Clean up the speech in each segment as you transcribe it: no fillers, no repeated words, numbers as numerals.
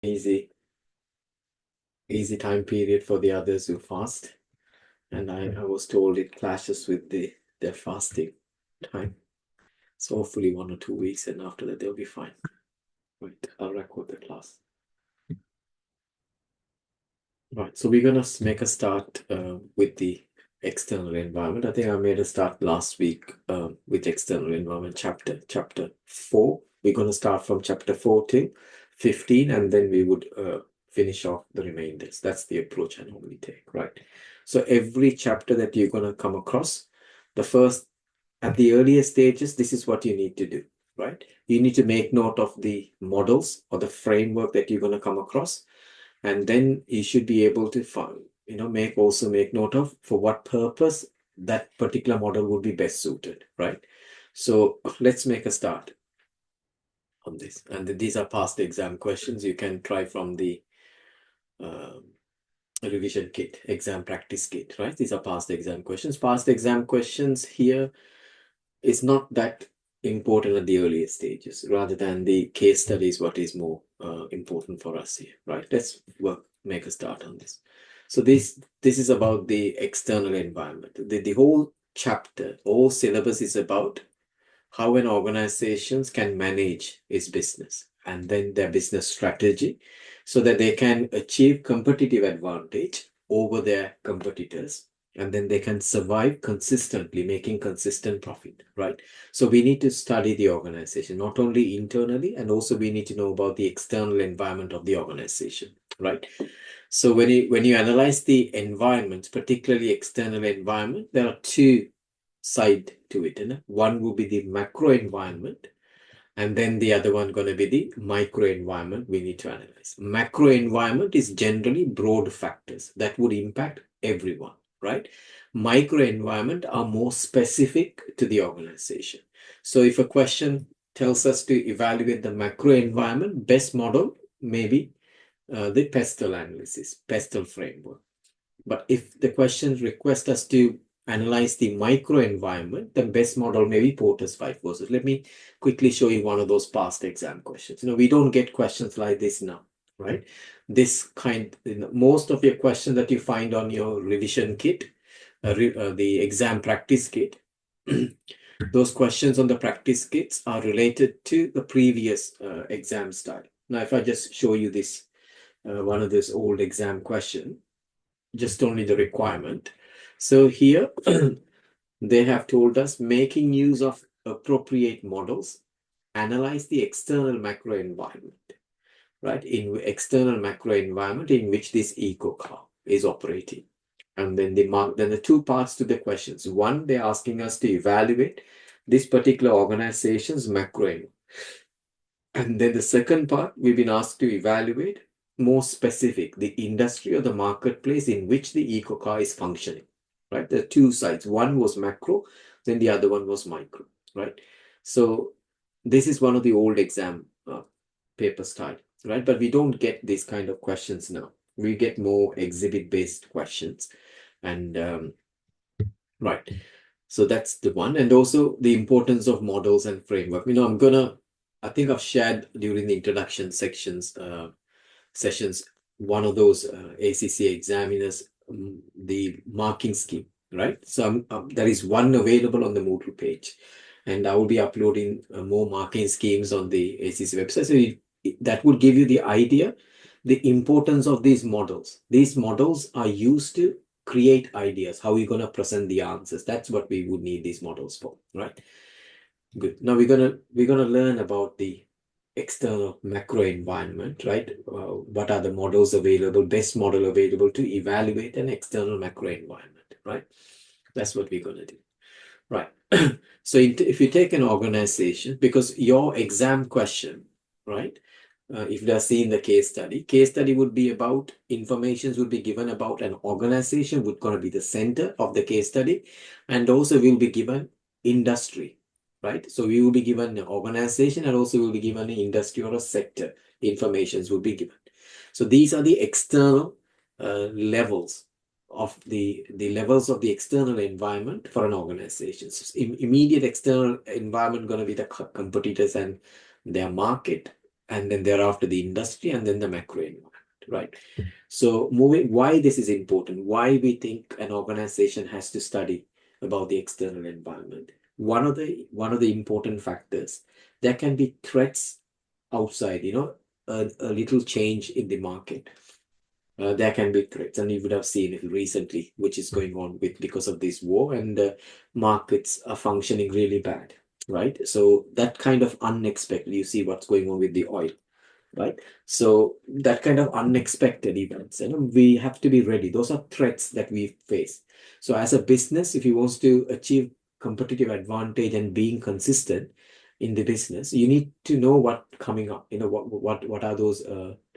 easy time period for the others who fast. And I was told it clashes with their fasting time. So hopefully 1 or 2 weeks, and after that they'll be fine. Right, I'll record the class. Right, so we're gonna make a start with the external environment. I think I made a start last week with external environment chapter 4. We're gonna start from chapter 4 to 15, and then we would finish off the remainders. That's the approach I normally take, right? So every chapter that you're gonna come across, the first at the earlier stages, this is what you need to do, right? You need to make note of the models or the framework that you're gonna come across. And then you should be able to find, make note of for what purpose that particular model would be best suited, right? So let's make a start on this. And these are past exam questions. You can try from the revision kit, exam practice kit, right? These are past exam questions. Past exam questions here is not that important at the earlier stages, rather than the case studies, what is more important for us here, right? Let's make a start on this. So this is about the external environment. The whole chapter, whole syllabus is about how an organization can manage its business and then their business strategy so that they can achieve competitive advantage over their competitors, and then they can survive consistently, making consistent profit, right? So we need to study the organization, not only internally, and also we need to know about the external environment of the organization, right? So when you analyze the environment, particularly external environment, there are two sides to it. One will be the macro environment, and then the other one going to be the micro environment we need to analyze. Macro environment is generally broad factors that would impact everyone, right? Micro environment are more specific to the organization. So if a question tells us to evaluate the macro environment, best model may be the pestle analysis, pestle framework. But if the questions request us to analyze the microenvironment, the best model may be Porter's five forces. Let me quickly show you one of those past exam questions. We don't get questions like this now, right? This kind, most of your questions that you find on your revision kit, the exam practice kit, those questions on the practice kits are related to the previous exam style. Now, if I just show you this, one of this old exam question, just only the requirement. So here they have told us making use of appropriate models, analyze the external macro environment, right? In external macro environment in which this eco car is operating. And then the two parts to the questions. One, they're asking us to evaluate this particular organization's macro environment. And then the second part, we've been asked to evaluate more specific, the industry or the marketplace in which the eco-car is functioning, right? There are two sides. One was macro, then the other one was micro, right? So this is one of the old exam paper style, right? But we don't get these kind of questions now. We get more exhibit-based questions. And right. So that's the one. And also the importance of models and framework. I think I've shared during the introduction sessions, one of those ACC examiners, the marking scheme, right? So there is one available on the Moodle page, and I will be uploading more marking schemes on the ACC website. So that would give you the idea, the importance of these models. These models are used to create ideas. How are you going to present the answers? That's what we would need these models for, right? Good. Now we're gonna learn about the external macro environment, right? What are the models available, best model available to evaluate an external macro environment, right? That's what we're gonna do, right? So if you take an organization, because your exam question, right? If they're seeing the case study would be about information would be given about an organization, would gonna be the center of the case study, and also will be given industry, right? So we will be given an organization, and also will be given an industry or a sector informations will be given. So these are the external levels of the levels of the external environment for an organization. So immediate external environment going to be the competitors and their market. and then thereafter the industry, and then the macro environment, right? So moving, why this is important, why we think an organization has to study about the external environment. One of the important factors, there can be threats outside, a little change in the market. There can be threats, and you would have seen it recently, which is going on with because of this war, and markets are functioning really bad, right? So that kind of unexpected, you see what's going on with the oil, right? So that kind of unexpected events, we have to be ready. Those are threats that we face. So as a business, if you want to achieve competitive advantage and being consistent in the business, you need to know what coming up. What are those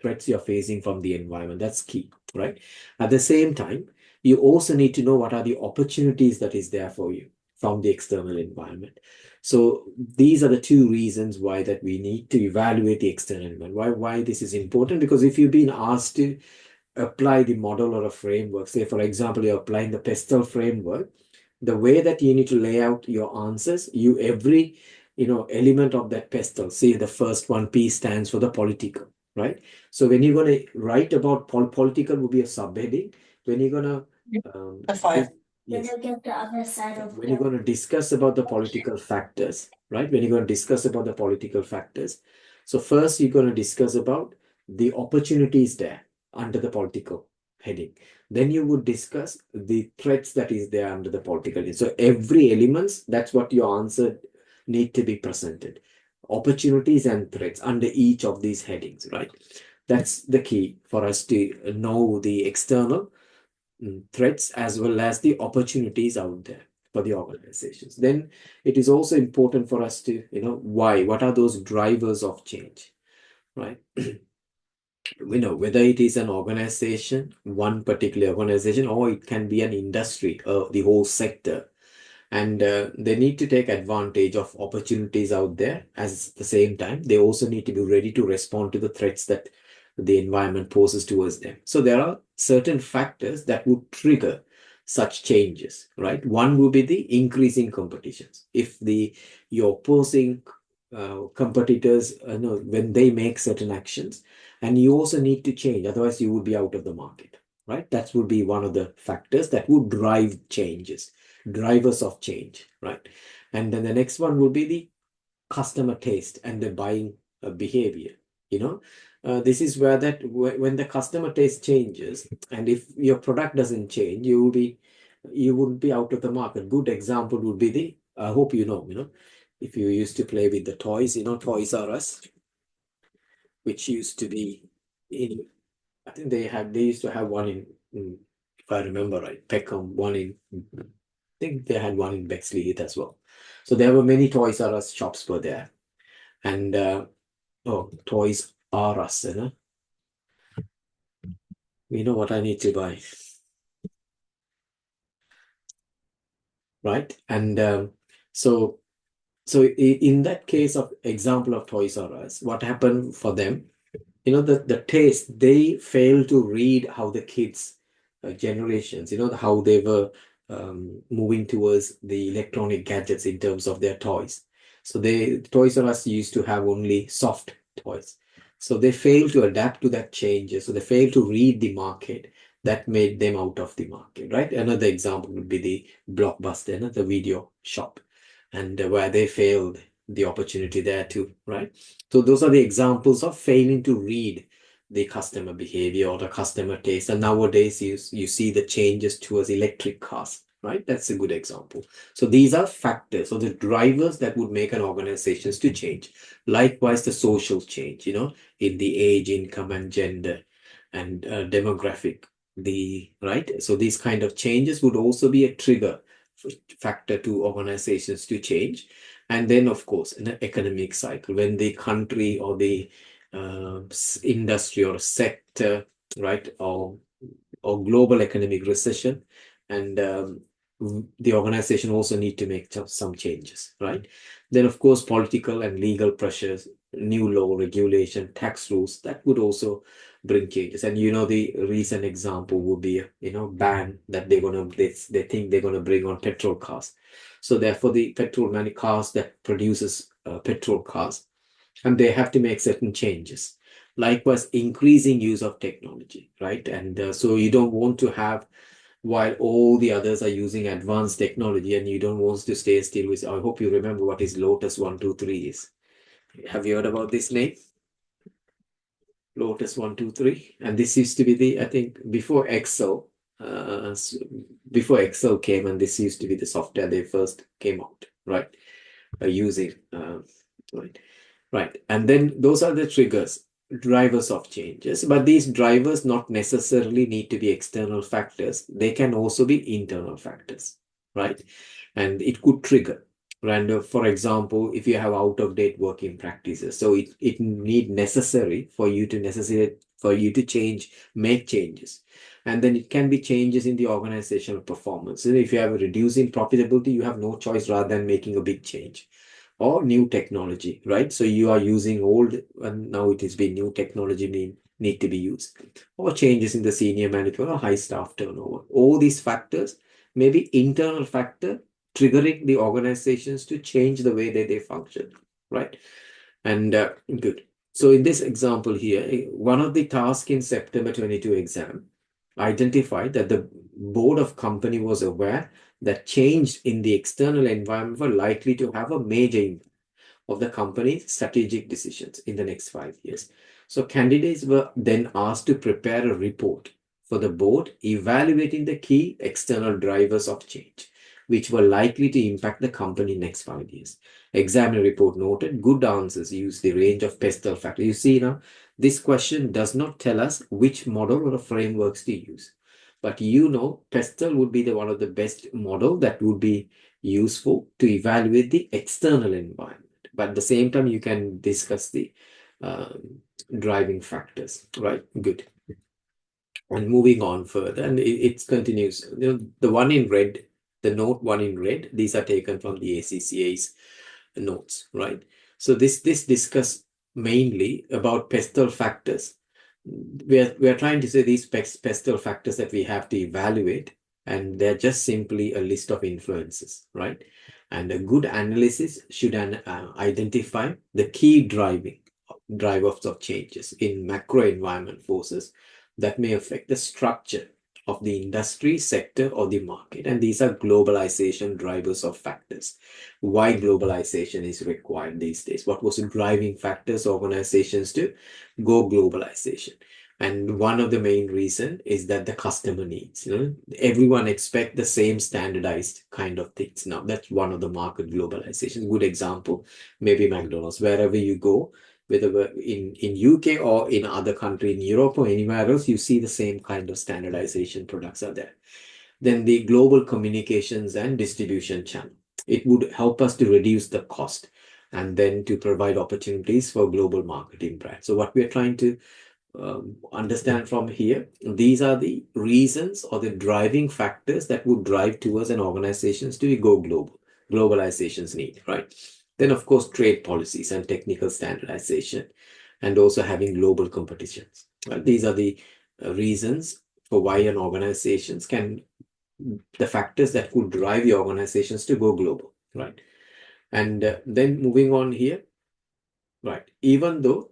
threats you're facing from the environment. That's key, right? At the same time, you also need to know what are the opportunities that is there for you from the external environment. So these are the two reasons why that we need to evaluate the external environment. Why this is important? Because if you've been asked to apply the model or a framework, say for example, you're applying the PESTEL framework, the way that you need to lay out your answers, every element of that PESTEL, say the first one, P stands for the political, right? So when you're going to write about political will be a subheading. When you're going to The fire. yes, When you get the other side of when you're going to discuss about the political factors, right? When you're going to discuss about the political factors, so first you're going to discuss about the opportunities there under the political heading. Then you would discuss the threats that is there under the political heading. So every elements, that's what your answer need to be presented. Opportunities and threats under each of these headings, right? That's the key for us to know the external threats as well as the opportunities out there for the organizations. Then it is also important for us to, what are those drivers of change, right? We know whether it is an organization, one particular organization, or it can be an industry, the whole sector. And they need to take advantage of opportunities out there. At the same time, they also need to be ready to respond to the threats that the environment poses towards them. So there are certain factors that would trigger such changes, right? One would be the increasing competitions. If your opposing competitors, when they make certain actions, and you also need to change, otherwise you would be out of the market, right? That would be one of the factors that would drive changes, drivers of change, right? And then the next one will be the customer taste and the buying behavior. This is where that when the customer taste changes, and if your product doesn't change, you wouldn't be out of the market. Good example would be I hope if you used to play with the toys, Toys R Us, which used to be in, I think they used to have one if I remember right, Peckham, one in, I think they had one in Bexley Heath as well. So there were many Toys R Us shops were there. And Toys R Us, we know what I need to buy. Right? And so in that case of example of Toys R Us, what happened for them, the taste, they failed to read how the kids generations, how they were moving towards the electronic gadgets in terms of their toys. So Toys R Us used to have only soft toys. So they failed to adapt to that changes. So they failed to read the market. That made them out of the market, right? Another example would be the Blockbuster, the video shop, and where they failed the opportunity there too, right? So those are the examples of failing to read the customer behavior or the customer taste. And nowadays you see the changes towards electric cars, right? That's a good example. So these are factors or the drivers that would make an organization to change. Likewise, the social change, in the age, income, and gender and demographic. Right. So these kind of changes would also be a trigger factor to organizations to change. And then, of course, in an economic cycle, when the country or the industry or sector, right, or global economic recession, and the organization also need to make some changes, right? Then, of course, political and legal pressures, new law, regulation, tax rules, that would also bring changes. And the recent example would be ban that they think they're gonna bring on petrol cars. So therefore, the petrol many cars that produces petrol cars, and they have to make certain changes. Likewise, increasing use of technology, right? And so you don't want to have, while all the others are using advanced technology, and you don't want to stay still with. I hope you remember what is Lotus 123 is. Have you heard about this name? Lotus 123, and this used to be the, I think, before Excel. Before Excel came, and this used to be the software they first came out, right? Using, right. Right. And then those are the triggers, drivers of changes. But these drivers not necessarily need to be external factors. They can also be internal factors, right? And it could trigger. And for example, if you have out of date working practices, so it need necessary for you to change, make changes. And then it can be changes in the organizational performance. And if you have a reducing profitability, you have no choice rather than making a big change, or new technology, right? So you are using old, and now it is being new technology need to be used, or changes in the senior management or high staff turnover. All these factors may be internal factor triggering the organizations to change the way that they function, right? And good. So in this example here, one of the tasks in September 22 exam identified that the board of company was aware that change in the external environment were likely to have a major impact of the company's strategic decisions in the next 5 years. So candidates were then asked to prepare a report for the board evaluating the key external drivers of change, which were likely to impact the company next 5 years. Examiner report noted good answers use the range of pestle factors. You see now, this question does not tell us which model or frameworks to use. But pestle would be one of the best model that would be useful to evaluate the external environment. But at the same time, you can discuss the driving factors, right? Good. And moving on further, and it continues. The one in red, the note one in red, these are taken from the ACCA's notes, right? So this discuss mainly about pestle factors. We are trying to say these pestle factors that we have to evaluate, and they're just simply a list of influences, right? And a good analysis should identify the key drivers of changes in macro environment forces that may affect the structure of the industry, sector, or the market. And these are globalization drivers of factors. Why globalization is required these days? What was the driving factors organizations to go globalization? And one of the main reason is that the customer needs, everyone expect the same standardized kind of things. Now, that's one of the market globalization. Good example, maybe McDonald's. Wherever you go, whether in UK or in other country, in Europe or anywhere else, you see the same kind of standardization products are there. Then the global communications and distribution channel. It would help us to reduce the cost and then to provide opportunities for global marketing brands. So what we are trying to understand from here, these are the reasons or the driving factors that would drive towards an organizations to go global. Globalization's need, right? Then, of course, trade policies and technical standardization, and also having global competitions. Right? These are the reasons for why an organizations can, the factors that could drive the organizations to go global, right? And then moving on here, right? Even though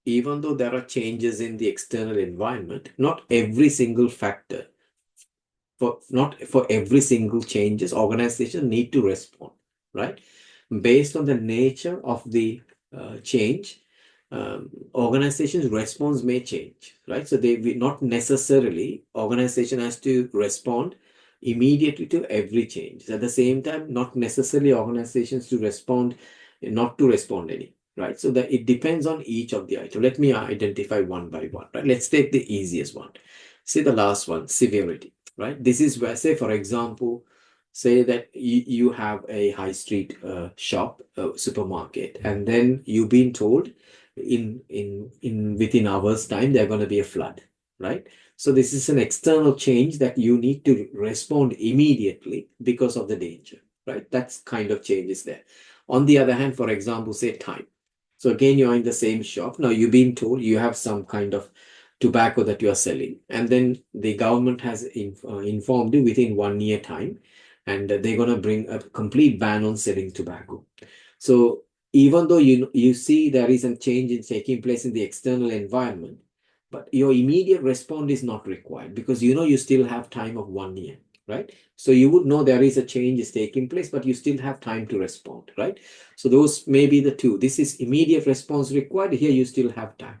there are changes in the external environment, not for every single changes, organizations need to respond, right? Based on the nature of the change, organizations' response may change, right? So not necessarily organization has to respond immediately to every change. At the same time, not necessarily organizations not to respond any, right? So that it depends on each of the items. Let me identify one by one, right? Let's take the easiest one. Say the last one, severity, right? This is where, say, for example, say that you have a high street shop, supermarket, and then you've been told within hours time there's going to be a flood, right? So this is an external change that you need to respond immediately because of the danger, right? That's kind of changes there. On the other hand, for example, say time. So again, you're in the same shop. Now you've been told you have some kind of tobacco that you are selling, and then the government has informed you within 1 year time, and they're going to bring a complete ban on selling tobacco. So even though you see there is a change in taking place in the external environment, but your immediate response is not required because you still have time of 1 year, right? So you would know there is a change is taking place, but you still have time to respond, right? So those may be the two. This is immediate response required. Here you still have time.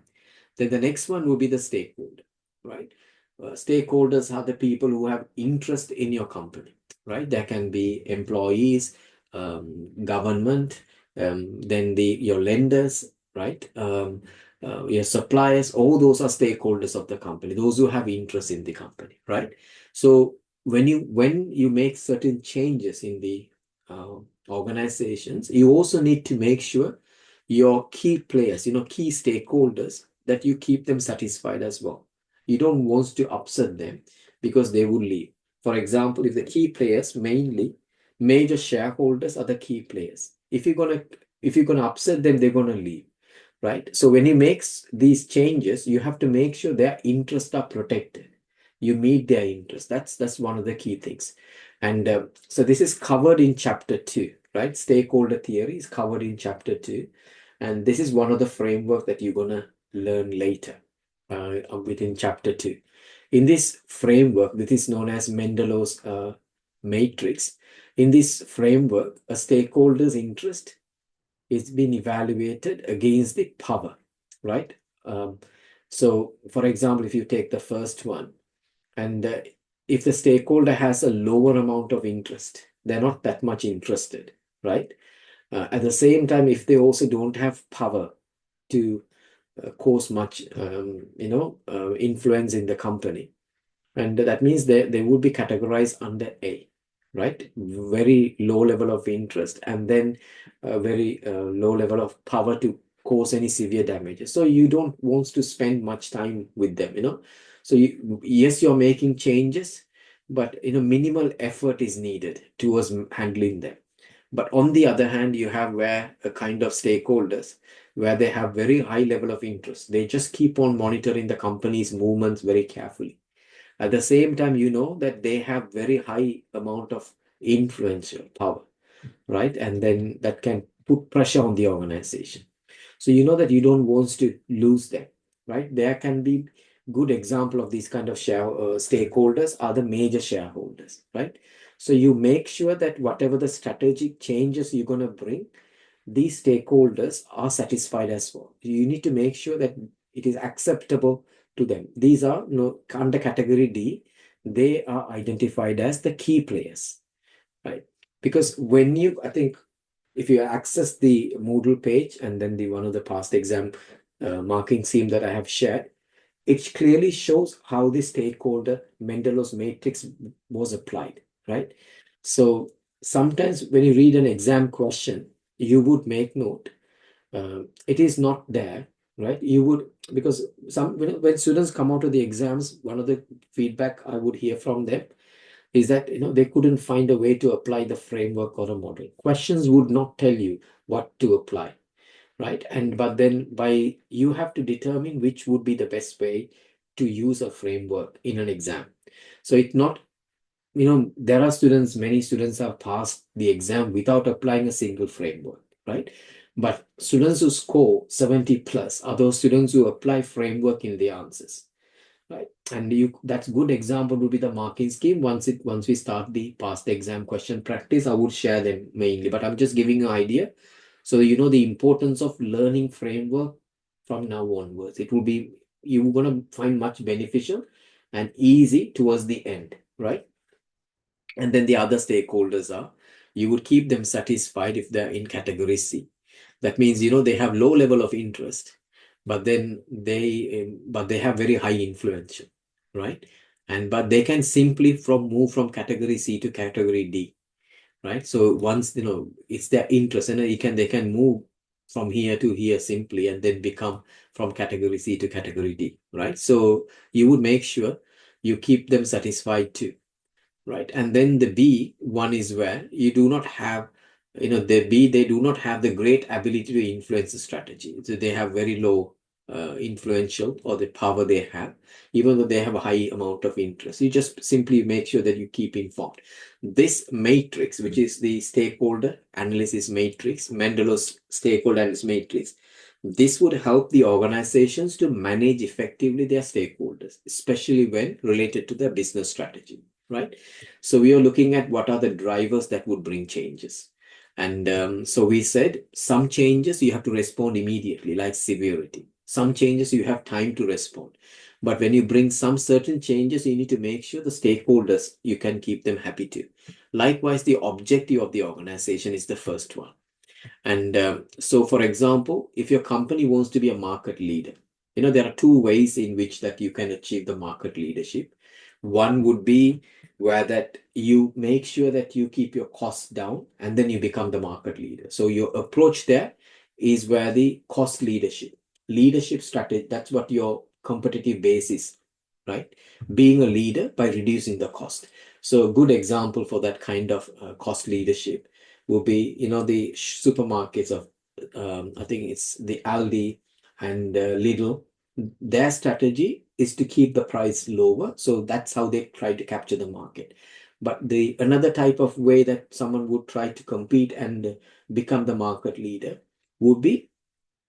Then the next one will be the stakeholder, right? Stakeholders are the people who have interest in your company, right? There can be employees, government, then your lenders, right? Your suppliers, all those are stakeholders of the company, those who have interest in the company, right? So when you make certain changes in the uh, organizations, you also need to make sure your key players, key stakeholders, that you keep them satisfied as well. You don't want to upset them because they would leave. For example, if the key players, mainly major shareholders, are the key players, if you're gonna upset them, they're gonna leave, right? So when you make these changes, you have to make sure their interests are protected. You meet their interests. That's one of the key things. And so this is covered in chapter 2, right? Stakeholder theory is covered in chapter 2. And this is one of the framework that you're gonna learn later within chapter 2. In this framework, this is known as Mendelow's matrix. In this framework, a stakeholder's interest is being evaluated against the power, right? Um, so, for example, if you take the first one, and if the stakeholder has a lower amount of interest, they're not that much interested, right? At the same time, if they also don't have power to cause much, influence in the company, and that means they would be categorized under A, right? Very low level of interest, and then a very low level of power to cause any severe damages. So you don't want to spend much time with them. So yes, you're making changes, but minimal effort is needed towards handling them. But on the other hand, you have where a kind of stakeholders where they have very high level of interest. They just keep on monitoring the company's movements very carefully. At the same time, you know that they have very high amount of influential power, right? And then that can put pressure on the organization. So you know that you don't want to lose them, right? There can be good example of these kind of stakeholders are the major shareholders, right? So you make sure that whatever the strategic changes you're going to bring, these stakeholders are satisfied as well. You need to make sure that it is acceptable to them. These are under category D, they are identified as the key players, right? Because I think if you access the Moodle page and then the one of the past exam marking scheme that I have shared, it clearly shows how the stakeholder Mendelow's matrix was applied, right? So sometimes when you read an exam question, you would make note. It is not there, right? You would, because when students come out of the exams, one of the feedback I would hear from them is that they couldn't find a way to apply the framework or a model. Questions would not tell you what to apply, right? But then you have to determine which would be the best way to use a framework in an exam. So it's not, there are many students have passed the exam without applying a single framework, right? But students who score 70 plus are those students who apply framework in the answers, right? And that's good example would be the marking scheme. Once we start the past exam question practice, I would share them mainly, but I'm just giving you an idea. So you know the importance of learning framework from now onwards. You're gonna find much beneficial and easy towards the end, right? And then the other stakeholders are, you would keep them satisfied if they're in category C. That means, they have low level of interest, but then they have very high influence, right? But they can simply move from category C to category D, right? So once, it's their interest, and they can move from here to here simply, and then become from category C to category D, right? So you would make sure you keep them satisfied too. Right. And then the B one is where you do not have, they do not have the great ability to influence the strategy. So they have very low influential or the power they have, even though they have a high amount of interest. You just simply make sure that you keep informed. This matrix, which is the stakeholder analysis matrix, Mendelow's stakeholder analysis matrix, this would help the organizations to manage effectively their stakeholders, especially when related to their business strategy, right? So we are looking at what are the drivers that would bring changes. And so we said some changes you have to respond immediately, like severity. Some changes you have time to respond. But when you bring some certain changes, you need to make sure the stakeholders, you can keep them happy too. Likewise, the objective of the organization is the first one. And so, for example, if your company wants to be a market leader, there are two ways in which that you can achieve the market leadership. One would be where that you make sure that you keep your costs down and then you become the market leader. So your approach there is where the cost leadership strategy, that's what your competitive base is, right? Being a leader by reducing the cost. So a good example for that kind of cost leadership will be, the supermarkets of, I think it's the Aldi and Lidl. Their strategy is to keep the price lower. So that's how they try to capture the market. But the another type of way that someone would try to compete and become the market leader would be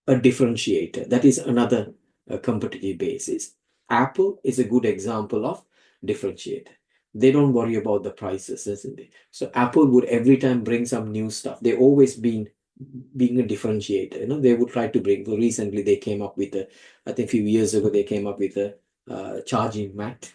a differentiator. That is another competitive basis. Apple is a good example of differentiator. They don't worry about the prices, isn't it? So Apple would every time bring some new stuff. They always been being a differentiator. They would try to bring. So recently, they came up with I think a few years ago, they came up with a charging mat,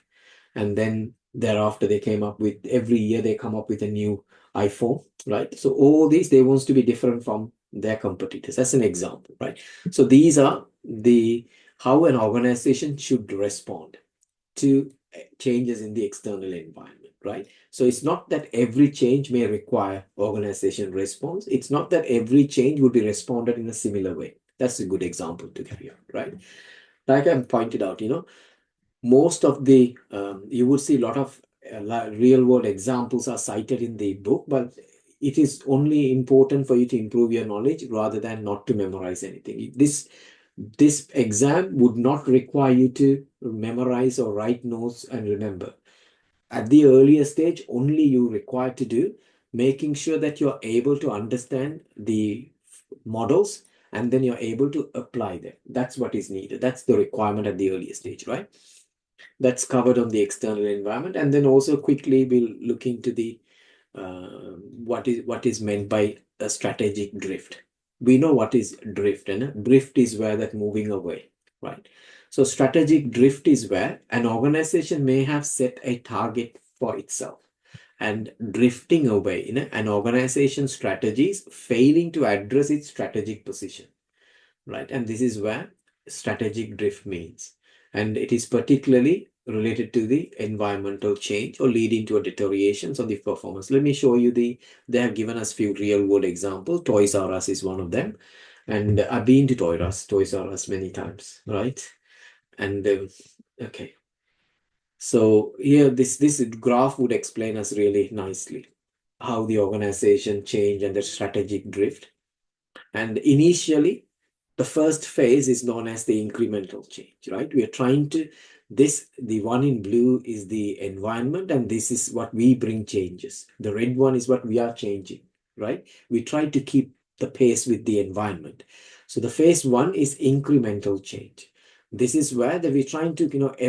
and then thereafter they came up with every year they come up with a new iPhone, right? So all these they wants to be different from their competitors. That's an example, right? So these are the how an organization should respond to changes in the external environment, right? So it's not that every change may require organization response. It's not that every change would be responded in a similar way. That's a good example to give you, right? Like I pointed out, most of the you would see a lot of real world examples are cited in the book, but it is only important for you to improve your knowledge rather than not to memorize anything. This exam would not require you to memorize or write notes and remember. At the earlier stage, only you require to do making sure that you're able to understand the models and then you're able to apply them. That's what is needed. That's the requirement at the earlier stage, right? That's covered on the external environment. And then also quickly we'll look into the what is meant by a strategic drift. We know what is drift, and drift is where that moving away, right? So strategic drift is where an organization may have set a target for itself and drifting away, an organization strategies failing to address its strategic position, right? And this is where strategic drift means. And it is particularly related to the environmental change or leading to a deterioration of the performance. Let me show you they have given us few real world examples. Toys R Us is one of them. And I've been to Toys R Us many times, right? And okay. So here, this graph would explain us really nicely how the organization change and the strategic drift. And initially, the first phase is known as the incremental change, right? We are trying to, the one in blue is the environment, and this is what we bring changes. The red one is what we are changing, right? We try to keep the pace with the environment. So the phase one is incremental change. This is where we're trying to,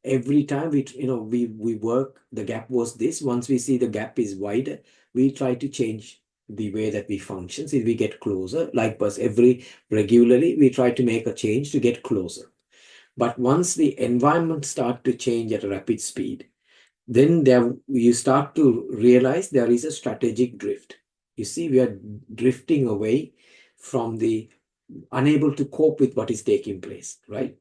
every time we work, the gap was this. Once we see the gap is wider, we try to change the way that we function. So we get closer. Likewise, regularly we try to make a change to get closer. But once the environment start to change at a rapid speed, then you start to realize there is a strategic drift. You see, we are drifting away from the unable to cope with what is taking place, right?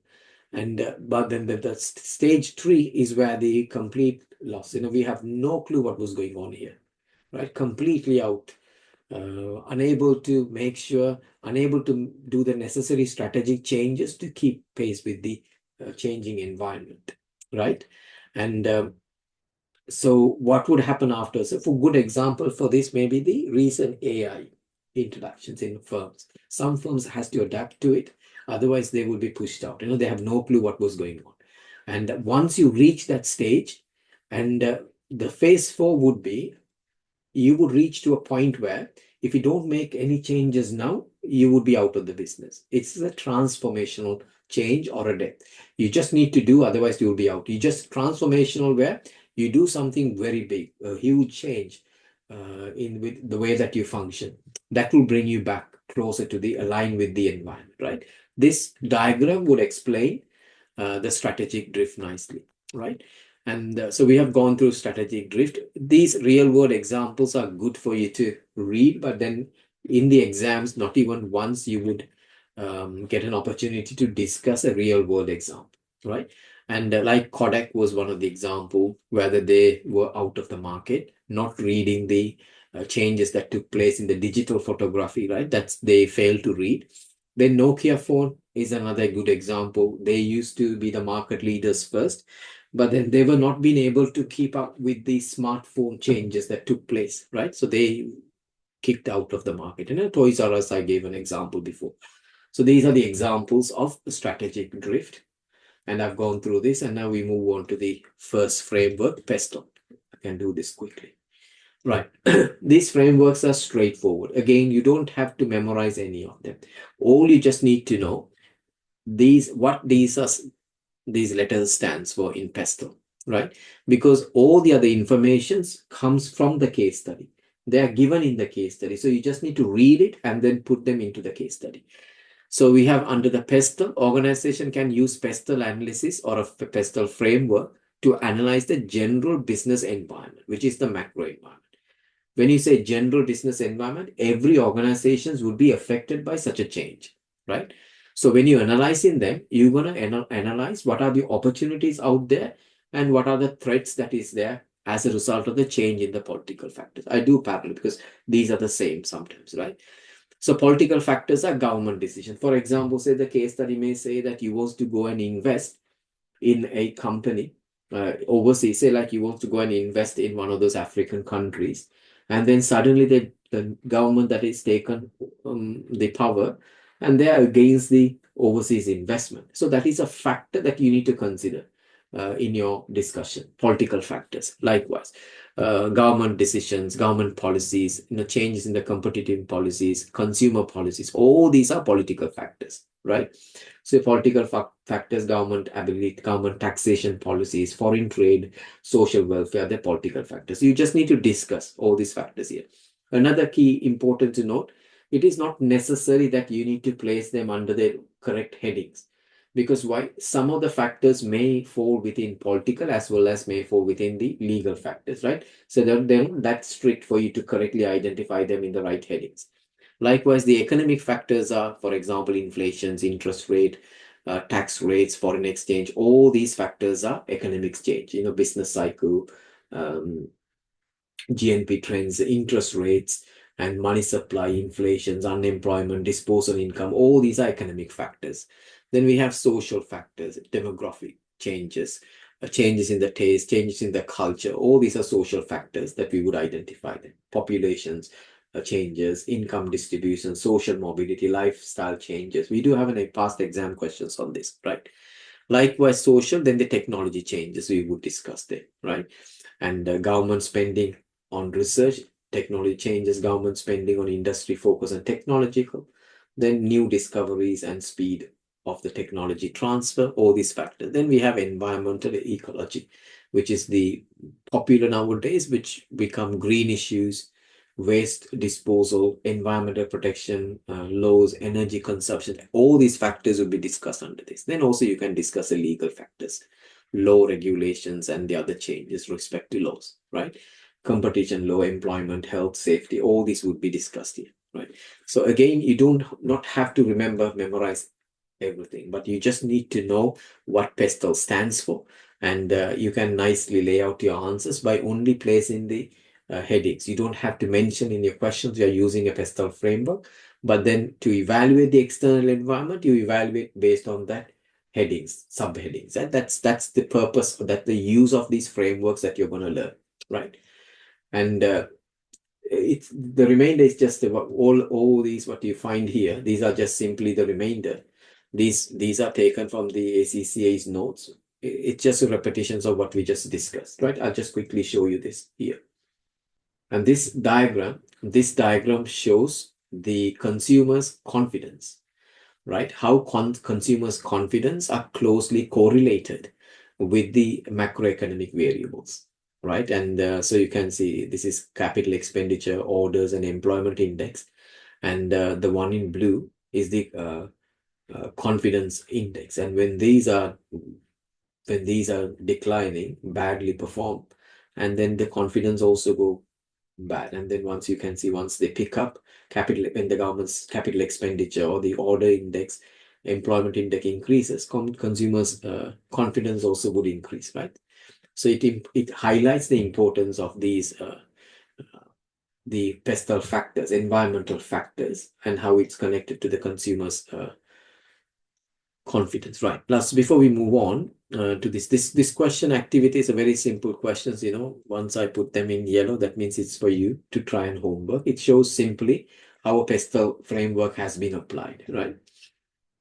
And but then the stage 3 is where the complete loss. We have no clue what was going on here, right? Completely out. Unable to make sure, unable to do the necessary strategic changes to keep pace with the changing environment, right? And so what would happen after? So for good example for this, maybe the recent AI introductions in firms. Some firms has to adapt to it. Otherwise, they would be pushed out. They have no clue what was going on. And once you reach that stage, and the phase 4 would be, you would reach to a point where if you don't make any changes now, you would be out of the business. It's a transformational change or a death. You just need to do, otherwise you'll be out. You just transformational where you do something very big, a huge change in with the way that you function. That will bring you back closer to the align with the environment, right? This diagram would explain the strategic drift nicely, right? And so we have gone through strategic drift. These real world examples are good for you to read, but then in the exams, not even once you would get an opportunity to discuss a real world example, right? And like Kodak was one of the example, whether they were out of the market, not reading the changes that took place in the digital photography, right? That's they failed to read. Then Nokia phone is another good example. They used to be the market leaders first, but then they were not being able to keep up with the smartphone changes that took place, right? So they kicked out of the market. And Toys R Us, I gave an example before. So these are the examples of strategic drift. And I've gone through this, and now we move on to the first framework, PESTLE. I can do this quickly. Right. These frameworks are straightforward. Again, you don't have to memorize any of them. All you just need to know what these letters stands for in PESTLE, right? Because all the other informations comes from the case study. They are given in the case study. So you just need to read it and then put them into the case study. So we have under the PESTLE, organization can use PESTLE analysis or a PESTLE framework to analyze the general business environment, which is the macro environment. When you say general business environment, every organizations would be affected by such a change, right? So when you analyzing them, you're going to analyze what are the opportunities out there and what are the threats that is there as a result of the change in the political factors. I do parallel because these are the same sometimes, right? So political factors are government decision. For example, say the case study may say that you want to go and invest in a company overseas, say like you want to go and invest in one of those African countries, and then suddenly the government that is taken the power, and they are against the overseas investment. So that is a factor that you need to consider in your discussion. Political factors, likewise. Government decisions, government policies, changes in the competitive policies, consumer policies, all these are political factors, right? So political factors, government ability, government taxation policies, foreign trade, social welfare, they're political factors. You just need to discuss all these factors here. Another key important to note, it is not necessary that you need to place them under the correct headings. Because why? Some of the factors may fall within political as well as may fall within the legal factors, right? So they're not that strict for you to correctly identify them in the right headings. Likewise, the economic factors are, for example, inflations, interest rate, tax rates, foreign exchange. All these factors are economic change, business cycle, GNP trends, interest rates, and money supply, inflations, unemployment, disposable income. All these are economic factors. Then we have social factors, demographic changes, changes in the taste, changes in the culture. All these are social factors that we would identify them. Populations, changes, income distribution, social mobility, lifestyle changes. We do have a past exam questions on this, right? Likewise, social, then the technology changes we would discuss there, right? And government spending on research, technology changes, government spending on industry focus and technological, then new discoveries and speed of the technology transfer, all these factors. Then we have environmental ecology, which is the popular nowadays, which become green issues, waste disposal, environmental protection, laws, energy consumption. All these factors will be discussed under this. Then also you can discuss the legal factors, law regulations, and the other changes with respect to laws, right? Competition law, employment, health, safety, all these would be discussed here, right? So again, you don't not have to memorize everything, but you just need to know what PESTLE stands for, and you can nicely lay out your answers by only placing the headings. You don't have to mention in your questions you're using a PESTLE framework, but then to evaluate the external environment, you evaluate based on that headings, subheadings. And that's the purpose, that the use of these frameworks that you're going to learn, right? And it's the remainder is just about all these what you find here. These are just simply the remainder. These are taken from the ACCA's notes. It's just a repetitions of what we just discussed, right? I'll just quickly show you this here. And this diagram shows the consumer's confidence, right? How consumers' confidence are closely correlated with the macroeconomic variables, right? And so you can see this is capital expenditure, orders, and employment index. And the one in blue is the confidence index. And when these are declining, badly perform, and then the confidence also go bad. And then once you can see, once they pick up capital, when the government's capital expenditure or the order index, employment index increases, consumers' confidence also would increase, right? So it highlights the importance of these the pestle factors, environmental factors, and how it's connected to the consumer's confidence, right? Plus, before we move on to this question activity is a very simple questions. Once I put them in yellow, that means it's for you to try and homework. It shows simply how a pestle framework has been applied, right?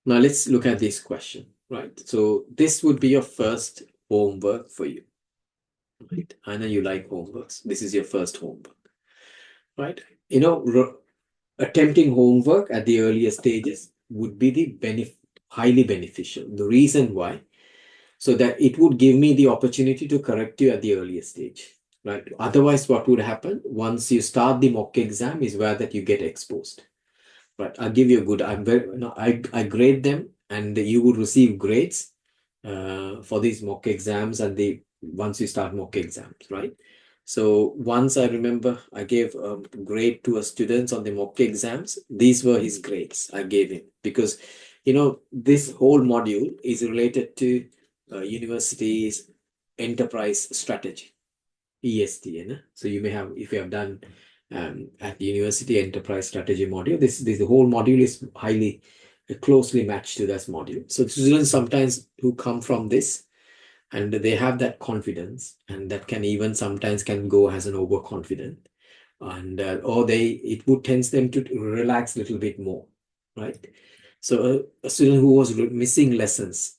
Now let's look at this question, right? So this would be your first homework for you, right? I know you like homeworks. This is your first homework, right? Attempting homework at the earlier stages would be the highly beneficial. The reason why, so that it would give me the opportunity to correct you at the earlier stage, right? Otherwise, what would happen once you start the mock exam is where that you get exposed, right? I'll give you a good. I grade them, and you would receive grades for these mock exams, and once you start mock exams, right? So once I remember, I gave a grade to a student on the mock exams. These were his grades I gave him because, this whole module is related to universities' enterprise strategy, EST. So you may have, if you have done at the university enterprise strategy module, this the whole module is highly closely matched to this module. So students sometimes who come from this, and they have that confidence, and that can even sometimes can go as an overconfident, and or it would tends them to relax a little bit more, right? So a student who was missing lessons,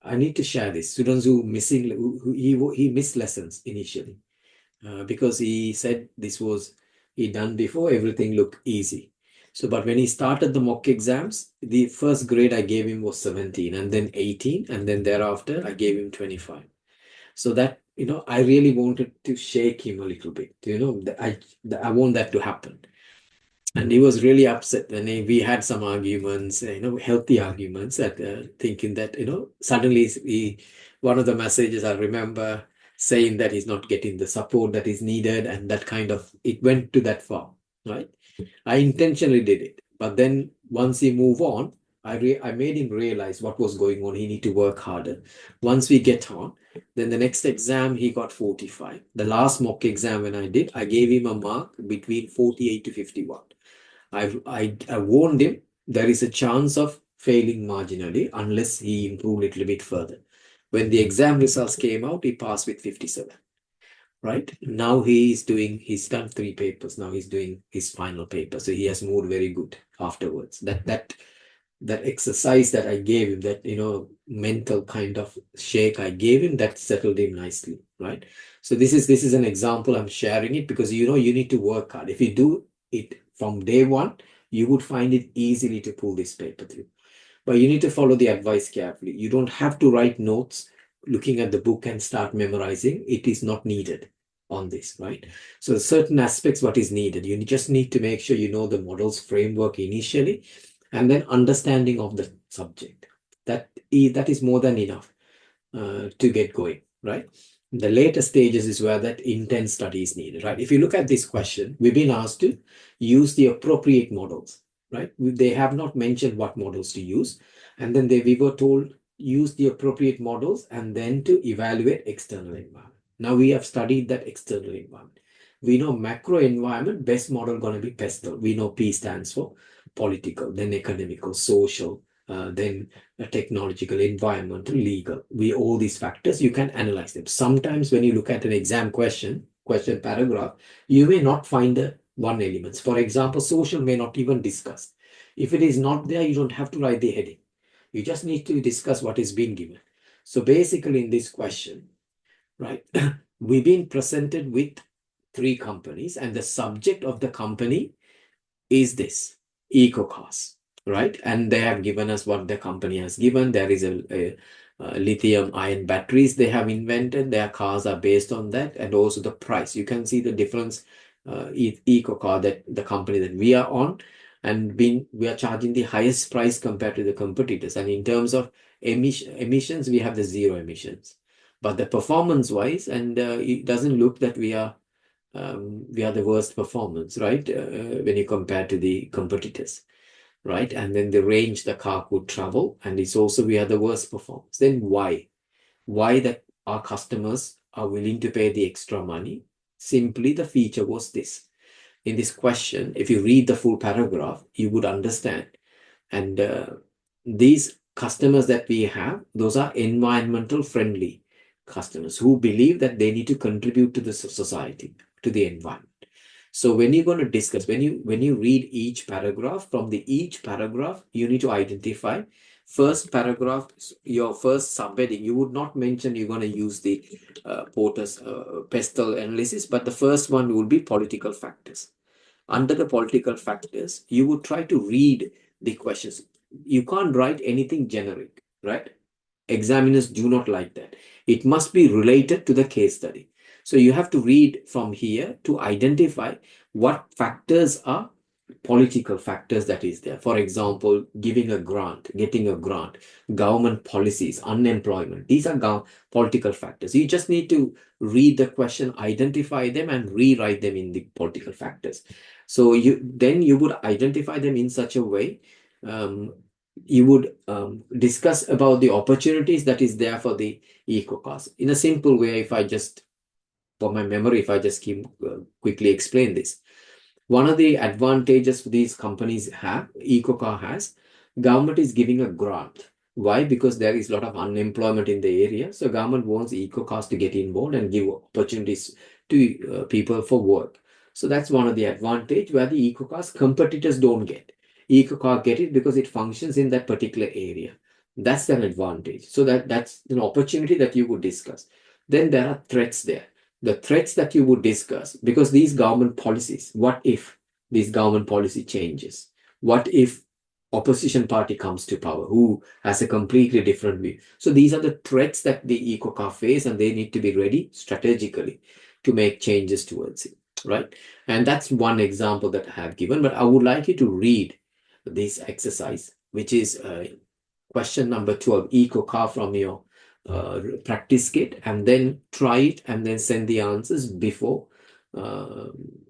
I need to share this. Students who he missed lessons initially because he said he done before, everything looked easy. So, but when he started the mock exams, the first grade I gave him was 17, and then 18, and then thereafter I gave him 25. So that, I really wanted to shake him a little bit. I want that to happen. And he was really upset when we had some arguments, healthy arguments, that thinking that, suddenly one of the messages I remember saying that he's not getting the support that is needed, and that kind of, it went to that far, right? I intentionally did it. But then once he moved on, I made him realize what was going on. He need to work harder. Once we get on, then the next exam, he got 45. The last mock exam when I gave him a mark between 48 to 51. I warned him there is a chance of failing marginally unless he improved a little bit further. When the exam results came out, he passed with 57. Right now he's done 3 papers. Now he's doing his final paper. So he has moved very good afterwards. That exercise that I gave him, that mental kind of shake I gave him, that settled him nicely, right? So this is an example. I'm sharing it because you need to work hard. If you do it from day one, you would find it easily to pull this paper through. But you need to follow the advice carefully. You don't have to write notes looking at the book and start memorizing. It is not needed on this, right? So certain aspects, what is needed, you just need to make sure you know the model's framework initially, and then understanding of the subject. That is more than enough to get going, right? The later stages is where that intense study is needed, right? If you look at this question, we've been asked to use the appropriate models, right? They have not mentioned what models to use. And then we were told use the appropriate models and then to evaluate external environment. Now we have studied that external environment. We know macro environment, best model going to be PESTEL. We know P stands for political, then economical, social, then technological, environmental, legal. All these factors, you can analyze them. Sometimes when you look at an exam question paragraph, you may not find the one elements. For example, social may not even discuss. If it is not there, you don't have to write the heading. You just need to discuss what is being given. So basically in this question, right, we've been presented with 3 companies, and the subject of the company is this eco cars, right? And they have given us what the company has given. There is a lithium ion batteries they have invented. Their cars are based on that, and also the price. You can see the difference. Eco car, that the company that we are on, and we are charging the highest price compared to the competitors. And in terms of emissions, we have the zero emissions. But the performance wise, and it doesn't look that we are the worst performance, right? When you compare to the competitors, right? And then the range the car could travel, and it's also we are the worst performance. Then why? Why that our customers are willing to pay the extra money? Simply the feature was this. In this question, if you read the full paragraph, you would understand. And these customers that we have, those are environmental friendly customers who believe that they need to contribute to the society, to the environment. So when you're going to discuss, when you read each paragraph, from the each paragraph, you need to identify first paragraph, your first subheading. You would not mention you're going to use the Porter's pestle analysis, but the first one will be political factors. Under the political factors, you would try to read the questions. You can't write anything generic, right? Examiners do not like that. It must be related to the case study. So you have to read from here to identify what factors are political factors that is there. For example, giving a grant, getting a grant, government policies, unemployment. These are political factors. You just need to read the question, identify them, and rewrite them in the political factors. So you would identify them in such a way. You would discuss about the opportunities that is there for the eco cars. In a simple way, if I just, for my memory, if I just quickly explain this. One of the advantages these companies have, EcoCar has, government is giving a grant. Why? Because there is a lot of unemployment in the area. So government wants EcoCars to get involved and give opportunities to people for work. So that's one of the advantage where the EcoCars competitors don't get. EcoCar get it because it functions in that particular area. That's an advantage. So that's an opportunity that you would discuss. Then there are threats there. The threats that you would discuss, because these government policies, what if this government policy changes? What if opposition party comes to power who has a completely different view? So these are the threats that the EcoCar face, and they need to be ready strategically to make changes towards it, right? And that's one example that I have given, but I would like you to read this exercise, which is question number 12, EcoCar, from your practice kit, and then try it and then send the answers before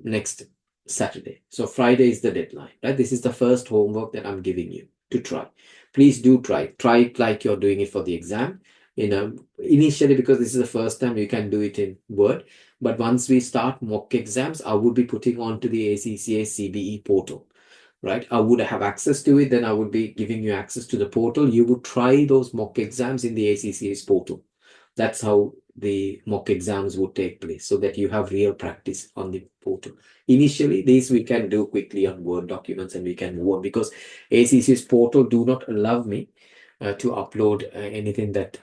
next Saturday. So Friday is the deadline, right? This is the first homework that I'm giving you to try. Please do try. Try it like you're doing it for the exam. Initially, because this is the first time, you can do it in Word. But once we start mock exams, I would be putting onto the ACCA CBE portal, right? I would have access to it, then I would be giving you access to the portal. You would try those mock exams in the ACCA's portal. That's how the mock exams would take place, so that you have real practice on the portal. Initially, these we can do quickly on Word documents, and we can move on, because ACCA's portal do not allow me to upload anything that,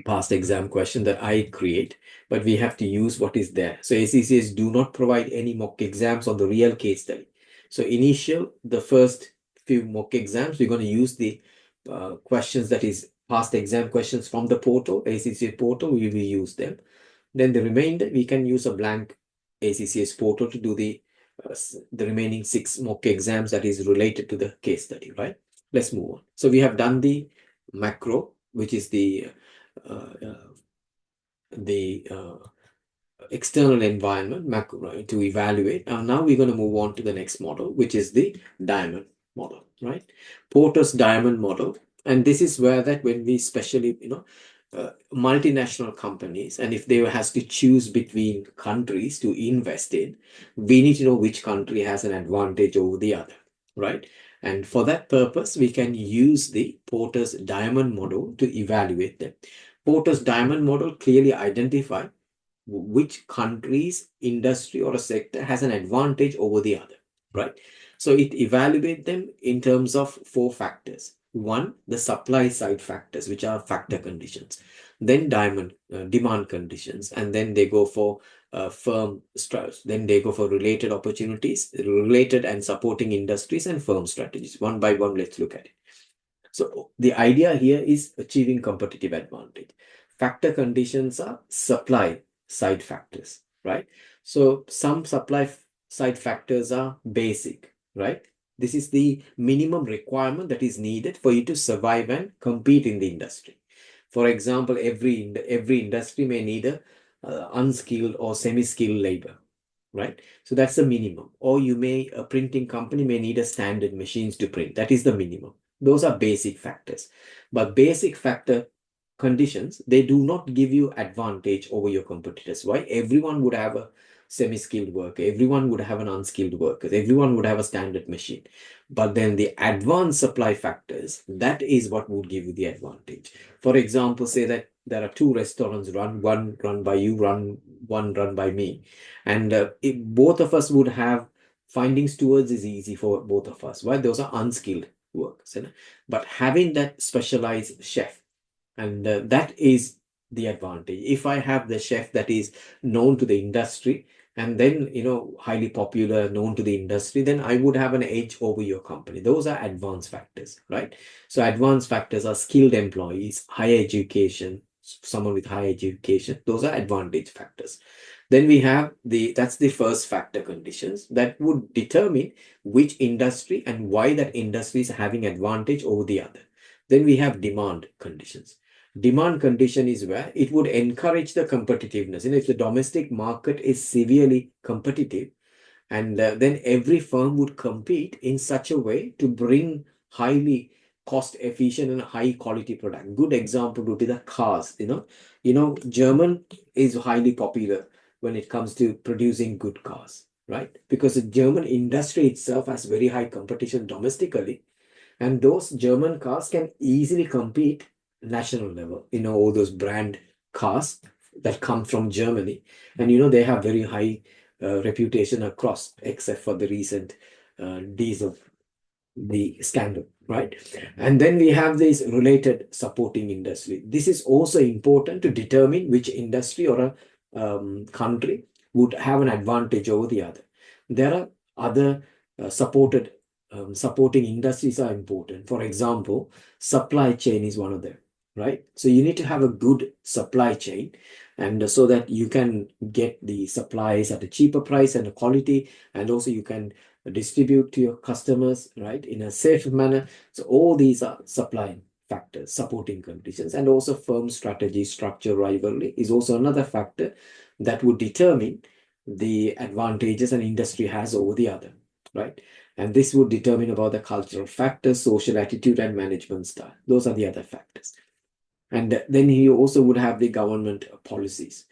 past exam question that I create, but we have to use what is there. So ACCAs do not provide any mock exams on the real case study. So the first few mock exams, we're going to use the questions, that is past exam questions from the portal, ACCA portal, we will use them. Then the remainder, we can use a blank ACCA's portal to do the remaining 6 mock exams that is related to the case study, right? Let's move on. So we have done the macro, which is the external environment, macro, right, to evaluate. Now we're going to move on to the next model, which is the diamond model, right? Porter's diamond model. And this is where that when we especially, multinational companies, and if they has to choose between countries to invest in, we need to know which country has an advantage over the other, right? And for that purpose, we can use the Porter's diamond model to evaluate them. Porter's diamond model clearly identify which country's industry or a sector has an advantage over the other, right? So it evaluates them in terms of four factors. One, the supply side factors, which are factor conditions. Then demand conditions, and then they go for firm strategies. Then they go for related opportunities, related and supporting industries, and firm strategies. One by one, let's look at it. So the idea here is achieving competitive advantage. Factor conditions are supply side factors, right? So some side factors are basic, right? This is the minimum requirement that is needed for you to survive and compete in the industry. For example, every industry may need a unskilled or semi-skilled labor, right? So that's the minimum. Or a printing company may need a standard machines to print. That is the minimum. Those are basic factors. But basic factor conditions, they do not give you advantage over your competitors. Why? Everyone would have a semi-skilled worker. Everyone would have an unskilled worker. Everyone would have a standard machine. But then the advanced supply factors, that is what would give you the advantage. For example, say that there are two restaurants one run by you, one run by me. And if both of us would have finding stewards is easy for both of us. Why? Those are unskilled workers. But having that specialized chef, and that is the advantage. If I have the chef that is known to the industry, and then highly popular, known to the industry, then I would have an edge over your company. Those are advanced factors, right? So advanced factors are skilled employees, higher education, someone with high education. Those are advantage factors. Then we have that's the first factor conditions that would determine which industry and why that industry is having advantage over the other. Then we have demand conditions. Demand condition is where it would encourage the competitiveness. If the domestic market is severely competitive, and then every firm would compete in such a way to bring highly cost efficient and high quality product. Good example would be the cars. German is highly popular when it comes to producing good cars, right? Because the German industry itself has very high competition domestically, and those German cars can easily compete national level. All those brand cars that come from Germany, and they have very high reputation across, except for the recent diesel, the scandal, right? And then we have this related supporting industry. This is also important to determine which industry or a country would have an advantage over the other. There are other supporting industries are important. For example, supply chain is one of them, right? So you need to have a good supply chain, and so that you can get the supplies at a cheaper price and a quality, and also you can distribute to your customers, right, in a safe manner. So all these are supply factors, supporting conditions, and also firm strategy, structure, rivalry is also another factor that would determine the advantages an industry has over the other, right? And this would determine about the cultural factors, social attitude, and management style. Those are the other factors. And then you also would have the government policies,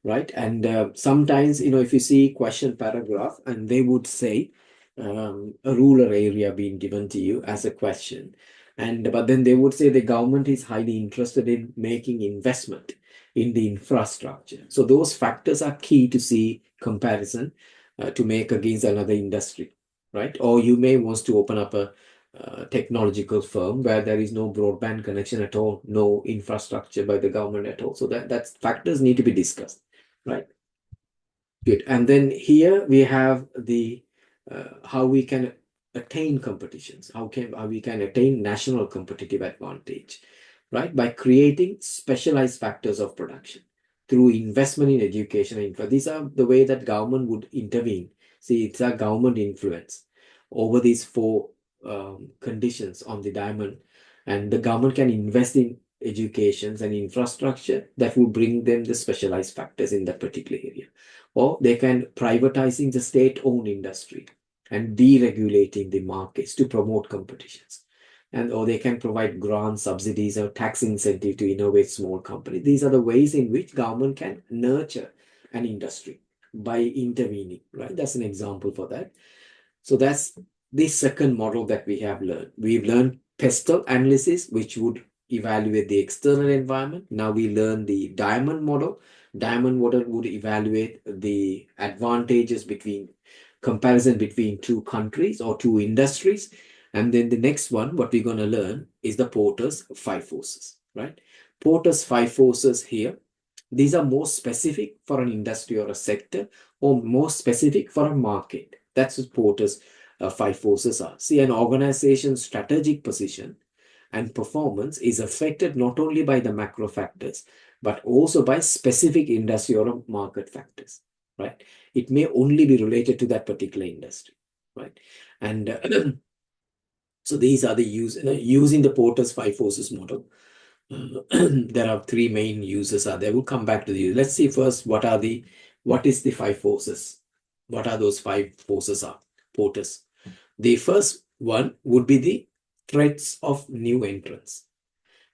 right? And sometimes, if you see question paragraph, and they would say a rural area being given to you as a question, but then they would say the government is highly interested in making investment in the infrastructure. So those factors are key to see comparison to make against another industry, right? Or you may want to open up a technological firm where there is no broadband connection at all, no infrastructure by the government at all. So that's factors need to be discussed, right? Good. And then here we have the how we can attain competitions, how we can attain national competitive advantage, right? By creating specialized factors of production through investment in education and infra. These are the way that government would intervene. See, it's a government influence over these four conditions on the diamond, and the government can invest in educations and infrastructure that will bring them the specialized factors in that particular area. Or they can privatizing the state-owned industry and deregulating the markets to promote competitions. Or they can provide grants, subsidies, or tax incentive to innovate small companies. These are the ways in which government can nurture an industry by intervening, right? That's an example for that. So that's the second model that we have learned. We've learned pestle analysis, which would evaluate the external environment. Now we learn the diamond model. Diamond model would evaluate the advantages between comparison between two countries or two industries. And then the next one, what we're going to learn is the Porter's five forces, right? Porter's five forces here, these are more specific for an industry or a sector, or more specific for a market. That's what Porter's five forces are. See, an organization's strategic position and performance is affected not only by the macro factors, but also by specific industry or market factors, right? It may only be related to that particular industry, right? And so these are the using the Porter's five forces model. There are three main uses are there. We'll come back to the. Let's see first what is the five forces? What are those five forces are? Porters. The first one would be the threats of new entrants.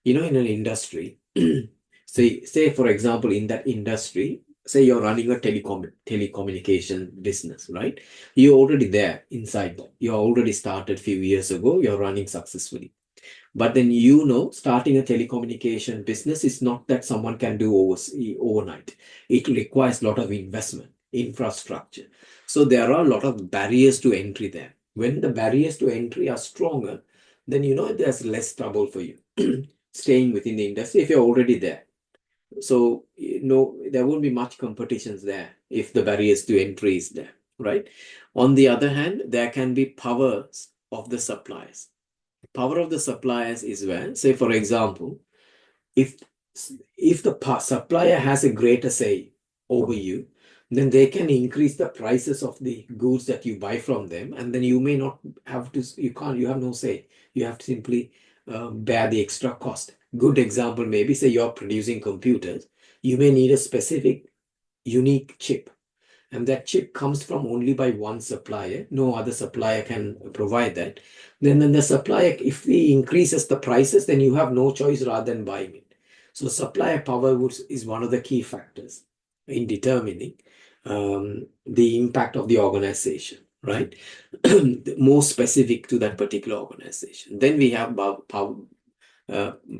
In an industry, say for example, in that industry, say you're running a telecommunication business, right? You're already there inside that. You already started a few years ago. You're running successfully. But then starting a telecommunication business is not that someone can do overnight. It requires a lot of investment, infrastructure. So there are a lot of barriers to entry there. When the barriers to entry are stronger, then there's less trouble for you staying within the industry if you're already there. So there won't be much competitions there if the barriers to entry is there, right? On the other hand, there can be powers of the suppliers. Power of the suppliers is where, say for example, if the supplier has a greater say over you, then they can increase the prices of the goods that you buy from them, and then you may not have to, you have no say. You have to simply bear the extra cost. Good example, maybe say you're producing computers, you may need a specific unique chip, and that chip comes from only by one supplier. No other supplier can provide that. Then the supplier, if he increases the prices, then you have no choice rather than buying it. So supplier power is one of the key factors in determining the impact of the organization, right? More specific to that particular organization. Then we have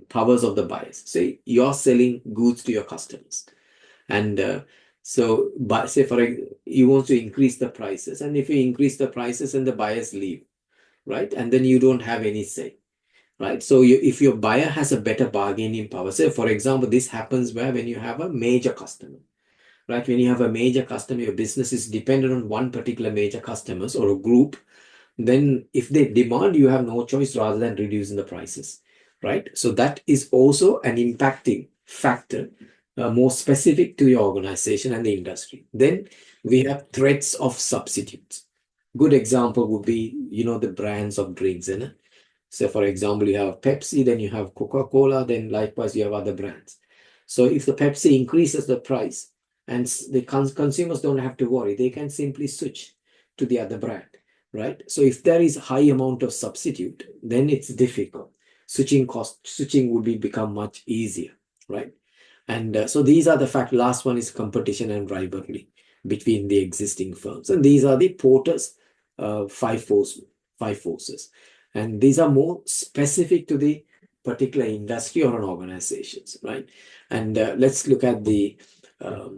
powers of the buyers. Say you're selling goods to your customers, and say you want to increase the prices, and if you increase the prices and the buyers leave, right, and then you don't have any say, right? So if your buyer has a better bargaining power, say for example, this happens when you have a major customer, right? When you have a major customer, your business is dependent on one particular major customers or a group. Then if they demand, you have no choice rather than reducing the prices, right? So that is also an impacting factor, more specific to your organization and the industry. Then we have threats of substitutes. Good example would be, the brands of drinks, So for example, you have Pepsi, then you have Coca-Cola, then likewise you have other brands. So if the Pepsi increases the price and the consumers don't have to worry, they can simply switch to the other brand, right? So if there is a high amount of substitute, then it's difficult. Switching would become much easier, right? And so these are the fact. Last one is competition and rivalry between the existing firms. And these are the Porter's five forces. And these are more specific to the particular industry or an organizations, right? And let's look at the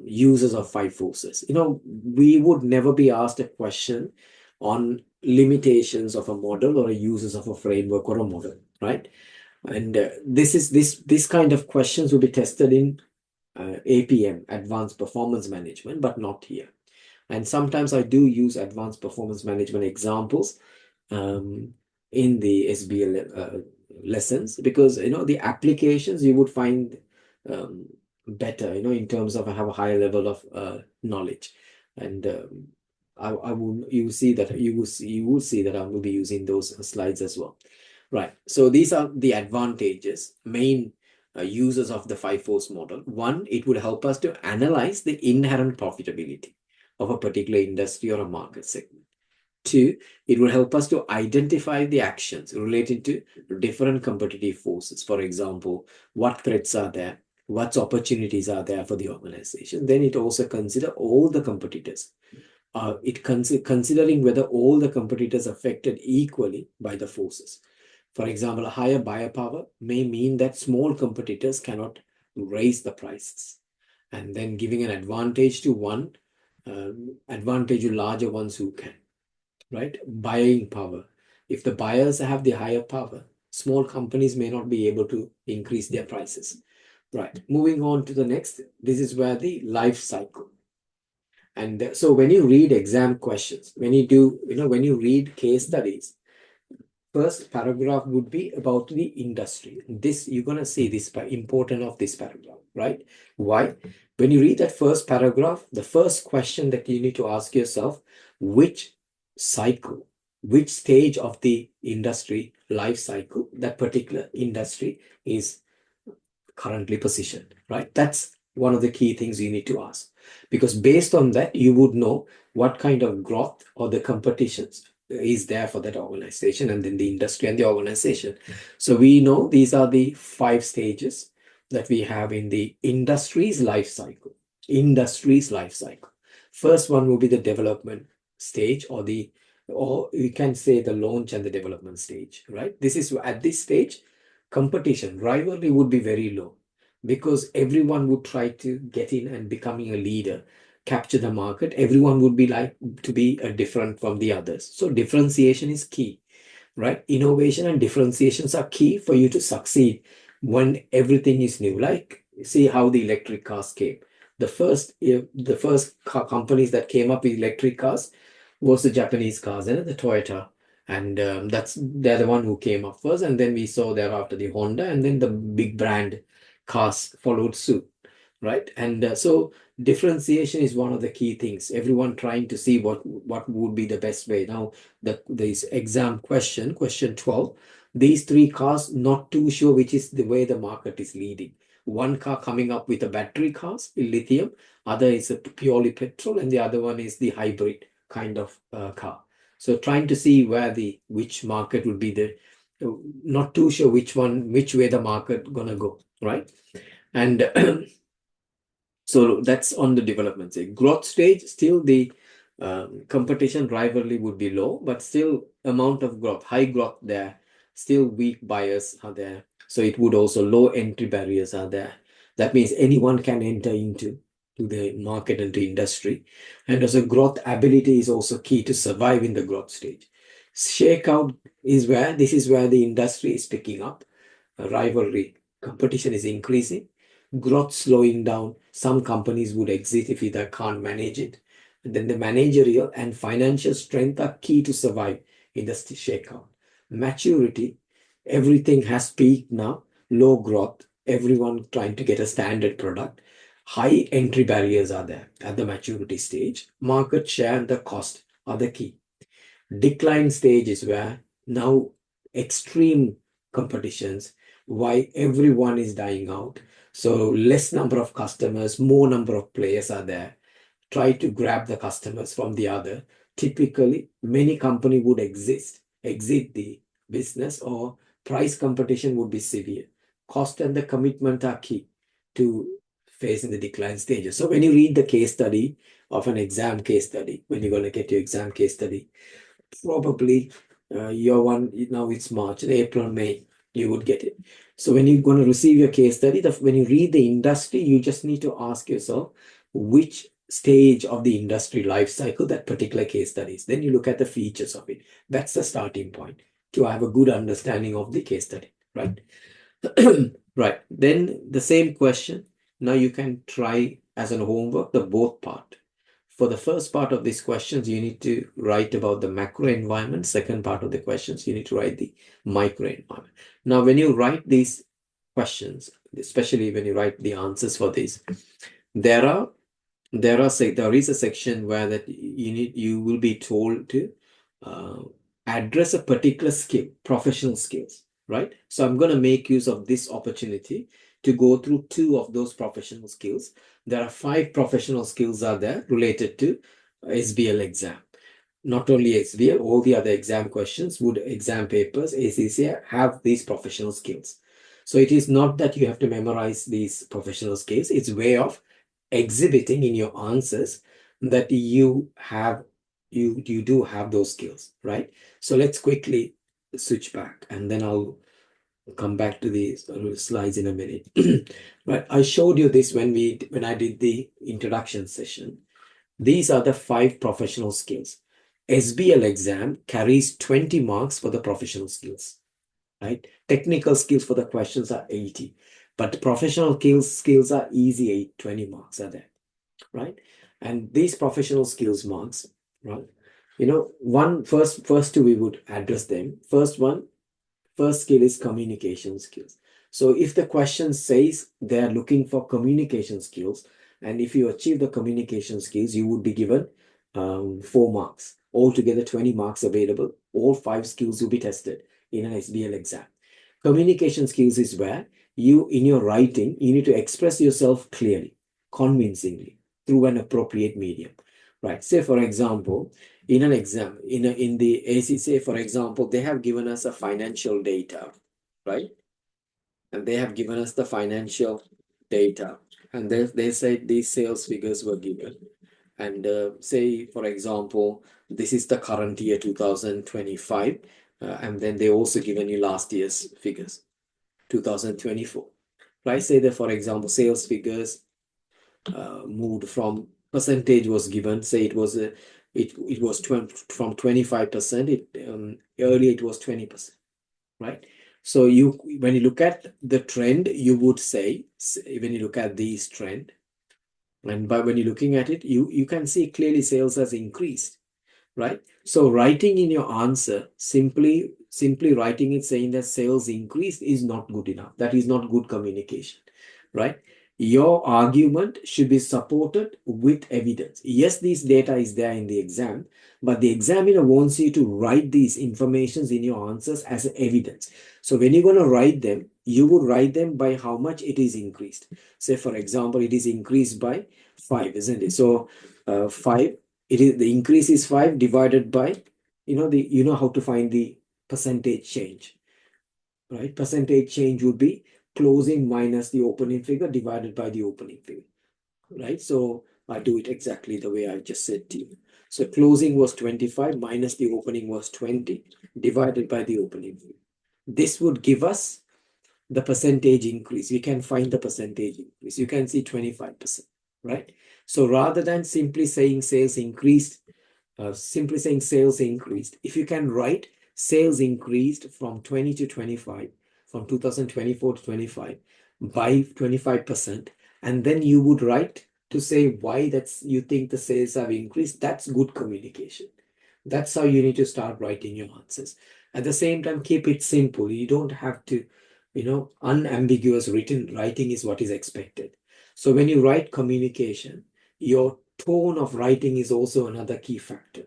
uses of five forces. We would never be asked a question on limitations of a model or a uses of a framework or a model, right? And this kind of questions will be tested in APM, Advanced Performance Management, but not here. And sometimes I do use Advanced Performance Management examples in the SBL lessons, because the applications you would find better, in terms of have a higher level of knowledge. And you will see that I will be using those slides as well. Right. So these are the advantages, main uses of the five force model. One, it would help us to analyze the inherent profitability of a particular industry or a market segment. Two, it will help us to identify the actions related to different competitive forces. For example, what threats are there? What opportunities are there for the organization? Then it also consider all the competitors. Considering whether all the competitors are affected equally by the forces. For example, a higher buyer power may mean that small competitors cannot raise the prices, and then giving an advantage to one advantage to larger ones who can, right? Buying power. If the buyers have the higher power, small companies may not be able to increase their prices. Right. Moving on to the next, this is where the life cycle. And so when you read exam questions, when you do, when you read case studies, first paragraph would be about the industry. This, you're going to see this important of this paragraph, right? Why? When you read that first paragraph, the first question that you need to ask yourself, which cycle, which stage of the industry life cycle that particular industry is currently positioned, right? That's one of the key things you need to ask, because based on that, you would know what kind of growth or the competitions is there for that organization and then the industry and the organization. So we know these are the 5 stages that we have in the industry's life cycle. Industry's life cycle. First one will be the development stage, or you can say the launch and the development stage, right? This is at this stage, competition, rivalry would be very low because everyone would try to get in and becoming a leader, capture the market. Everyone would be like to be different from the others. So differentiation is key, right? Innovation and differentiations are key for you to succeed when everything is new. Like, see how the electric cars came. The first companies that came up with electric cars was the Japanese cars, the Toyota. And they're the one who came up first. And then we saw thereafter the Honda, and then the big brand cars followed suit, right? And so differentiation is one of the key things. Everyone trying to see what would be the best way. Now, this exam question 12, these 3 cars, not too sure which is the way the market is leading. One car coming up with a battery cars, lithium, other is a purely petrol, and the other one is the hybrid kind of car. So trying to see which market would be not too sure which way the market gonna go, right? And so that's on the development stage. Growth stage, still the competition rivalry would be low, but still amount of growth, high growth there, still weak buyers are there. So it would also low entry barriers are there. That means anyone can enter into the market and the industry. And also growth ability is also key to survive in the growth stage. Shakeout this is where the industry is picking up. Rivalry, competition is increasing, growth slowing down. Some companies would exit if they can't manage it. And then the managerial and financial strength are key to survive in the shakeout. Maturity, everything has peaked now, low growth, everyone trying to get a standard product. High entry barriers are there at the maturity stage. Market share and the cost are the key. Decline stage is where now extreme competitions, why everyone is dying out. So less number of customers, more number of players are there. Try to grab the customers from the other. Typically, many company would exit the business, or price competition would be severe. Cost and the commitment are key to face in the decline stages. So when you read the case study of an exam case study, when you're going to get your exam case study, probably your one, now it's March, in April, May, you would get it. So when you're going to receive your case study, when you read the industry, you just need to ask yourself which stage of the industry life cycle that particular case study is. Then you look at the features of it. That's the starting point to have a good understanding of the case study, right? Right. Then the same question. Now you can try as an homework the both part. For the first part of these questions, you need to write about the macro environment. Second part of the questions, you need to write the micro environment. Now, when you write these questions, especially when you write the answers for these, there is a section where that you will be told to address a particular skill, professional skills, right? So I'm going to make use of this opportunity to go through 2 of those professional skills. There are 5 professional skills are there related to SBL exam. Not only SBL, all the other exam questions exam papers, ACCA have these professional skills. So it is not that you have to memorize these professional skills. It's way of exhibiting in your answers that you do have those skills, right? So let's quickly switch back, and then I'll come back to these slides in a minute. But I showed you this when I did the introduction session. These are the 5 professional skills. SBL exam carries 20 marks for the professional skills, right? Technical skills for the questions are 80, but professional skills are easy, 20 marks are there, right? And these professional skills marks, right? First two we would address them. First skill is communication skills. So if the question says they are looking for communication skills, and if you achieve the communication skills, you would be given 4 marks. Altogether, 20 marks available. All 5 skills will be tested in an SBL exam. Communication skills is where you, in your writing, you need to express yourself clearly, convincingly, through an appropriate medium. Right. Say, for example, in an exam, in the ACCA, for example, they have given us a financial data, right? And they have given us the financial data. And they said these sales figures were given. And say, for example, this is the current year 2025. And then they also given you last year's figures, 2024. Right? Say that, for example, sales figures moved from percentage was given. Say it was it was from 25%. Earlier it was 20%, right? So when you look at the trend, you would say, when you look at these trend, and when you're looking at it, you can see clearly sales has increased, right? So writing in your answer, simply writing it saying that sales increased is not good enough. That is not good communication, right? Your argument should be supported with evidence. Yes, this data is there in the exam, but the examiner wants you to write these informations in your answers as evidence. So when you're going to write them, you would write them by how much it is increased. Say, for example, it is increased by 5, isn't it? So 5, it is the increase is 5 divided by, you know how to find the percentage change, right? Percentage change would be closing minus the opening figure divided by the opening figure, right? So I do it exactly the way I just said to you. So closing was 25 minus the opening was 20 divided by the opening figure. This would give us the percentage increase. We can find the percentage increase. You can see 25%, right? So rather than simply saying sales increased, if you can write sales increased from 20 to 25, from 2024 to 25 by 25%, and then you would write to say why that's you think the sales have increased, that's good communication. That's how you need to start writing your answers. At the same time, keep it simple. You don't have to, unambiguous writing is what is expected. So when you write communication, your tone of writing is also another key factor.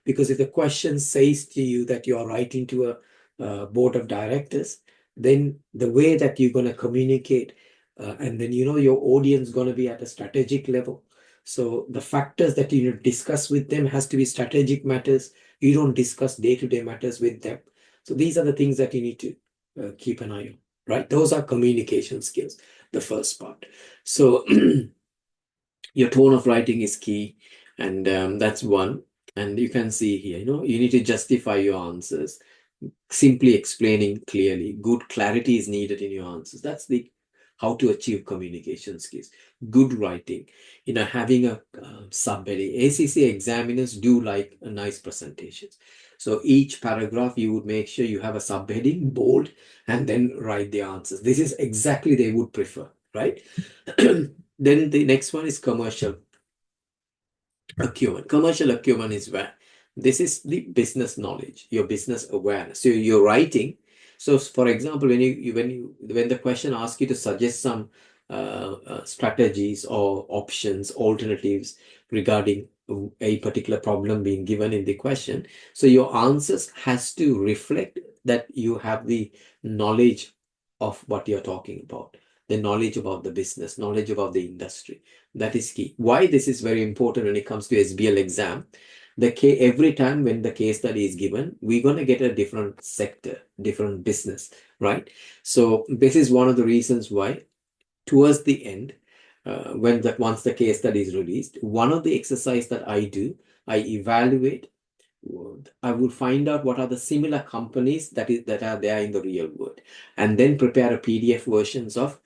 Because if the question says to you that you are writing to a board of directors, then the way that you're going to communicate, and then your audience going to be at a strategic level. So the factors that you discuss with them has to be strategic matters. You don't discuss day-to-day matters with them. So these are the things that you need to keep an eye on, right? Those are communication skills, the first part. So your tone of writing is key, and that's one. And you can see here, you need to justify your answers, simply explaining clearly. Good clarity is needed in your answers. That's the how to achieve communication skills. Good writing, having a subheading. ACC examiners do like a nice presentations. So each paragraph, you would make sure you have a subheading, bold, and then write the answers. This is exactly they would prefer, right? Then the next one is commercial acumen. Commercial acumen is where this is the business knowledge, your business awareness. So you're writing. So for example, when the question asks you to suggest some strategies or options, alternatives regarding a particular problem being given in the question, so your answers has to reflect that you have the knowledge of what you're talking about, the knowledge about the business, knowledge about the industry. That is key. Why this is very important when it comes to SBL exam. Every time when the case study is given, we're going to get a different sector, different business, right? So this is one of the reasons why towards the end, once the case study is released, one of the exercise that I do, I evaluate. I will find out what are the similar companies that are there in the real world, and then prepare a PDF versions of,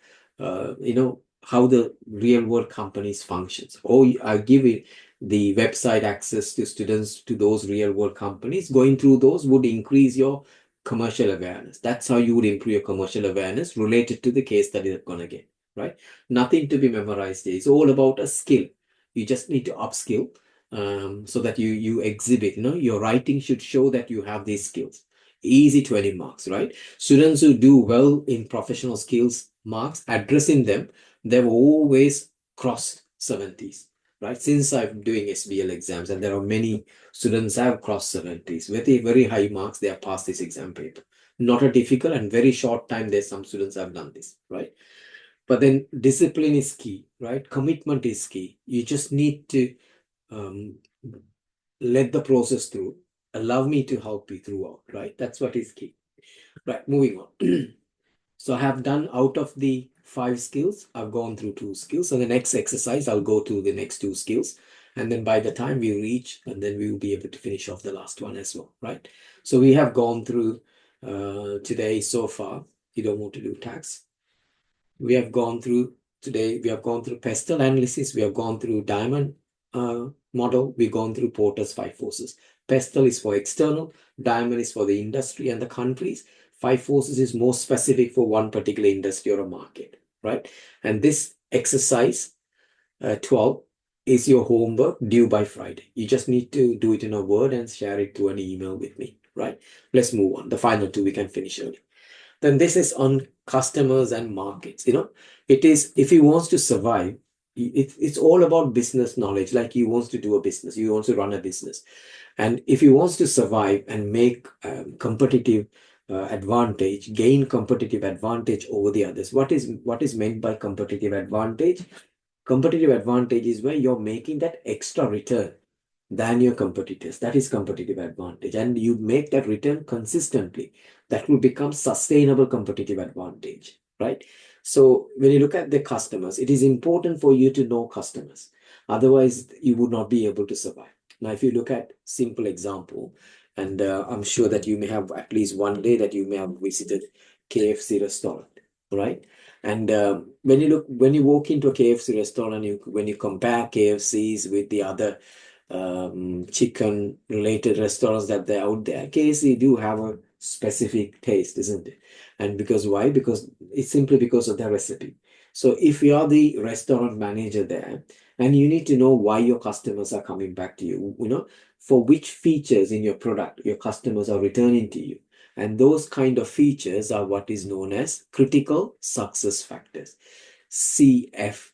how the real world companies functions. Or I give it the website access to students to those real world companies. Going through those would increase your commercial awareness. That's how you would improve your commercial awareness related to the case study they're going to get, right? Nothing to be memorized here. It's all about a skill. You just need to upskill so that you exhibit, your writing should show that you have these skills. Easy 20 marks, right? Students who do well in professional skills marks, addressing them, they've always crossed 70s, right? Since I'm doing SBL exams, and there are many students have crossed 70s with a very high marks, they have passed this exam paper. Not a difficult and very short time, there's some students have done this, right? But then discipline is key, right? Commitment is key. You just need to um, let the process through. Allow me to help you throughout, right? That's what is key. Right, moving on. So I have done out of the 5 skills, I've gone through 2 skills. So the next exercise, I'll go to the next 2 skills. And then by the time we reach, and then we will be able to finish off the last one as well, right? So we have gone through today so far. You don't want to do tax. We have gone through today, we have gone through pestle analysis, we have gone through diamond model, we've gone through Porter's 5 forces. Pestle is for external, diamond is for the industry and the countries. 5 forces is more specific for one particular industry or a market, right? And this exercise 12 is your homework due by Friday. You just need to do it in a word and share it to an email with me, right? Let's move on. The final 2 we can finish early. Then this is on customers and markets. It is, if he wants to survive, it's all about business knowledge. Like he wants to do a business, he wants to run a business. And if he wants to survive and make competitive advantage, gain competitive advantage over the others, what is meant by competitive advantage? Competitive advantage is where you're making that extra return than your competitors. That is competitive advantage. And you make that return consistently. That will become sustainable competitive advantage, right? So when you look at the customers, it is important for you to know customers. Otherwise, you would not be able to survive. Now, if you look at simple example, and I'm sure that you may have at least one day that you may have visited KFC restaurant, right? And when you walk into a KFC restaurant, and when you compare KFCs with the other chicken related restaurants that they're out there, KFC do have a specific taste, isn't it? And because why? Because it's simply because of their recipe. So if you are the restaurant manager there, and you need to know why your customers are coming back to you, for which features in your product your customers are returning to you. And those kind of features are what is known as critical success factors. CSF,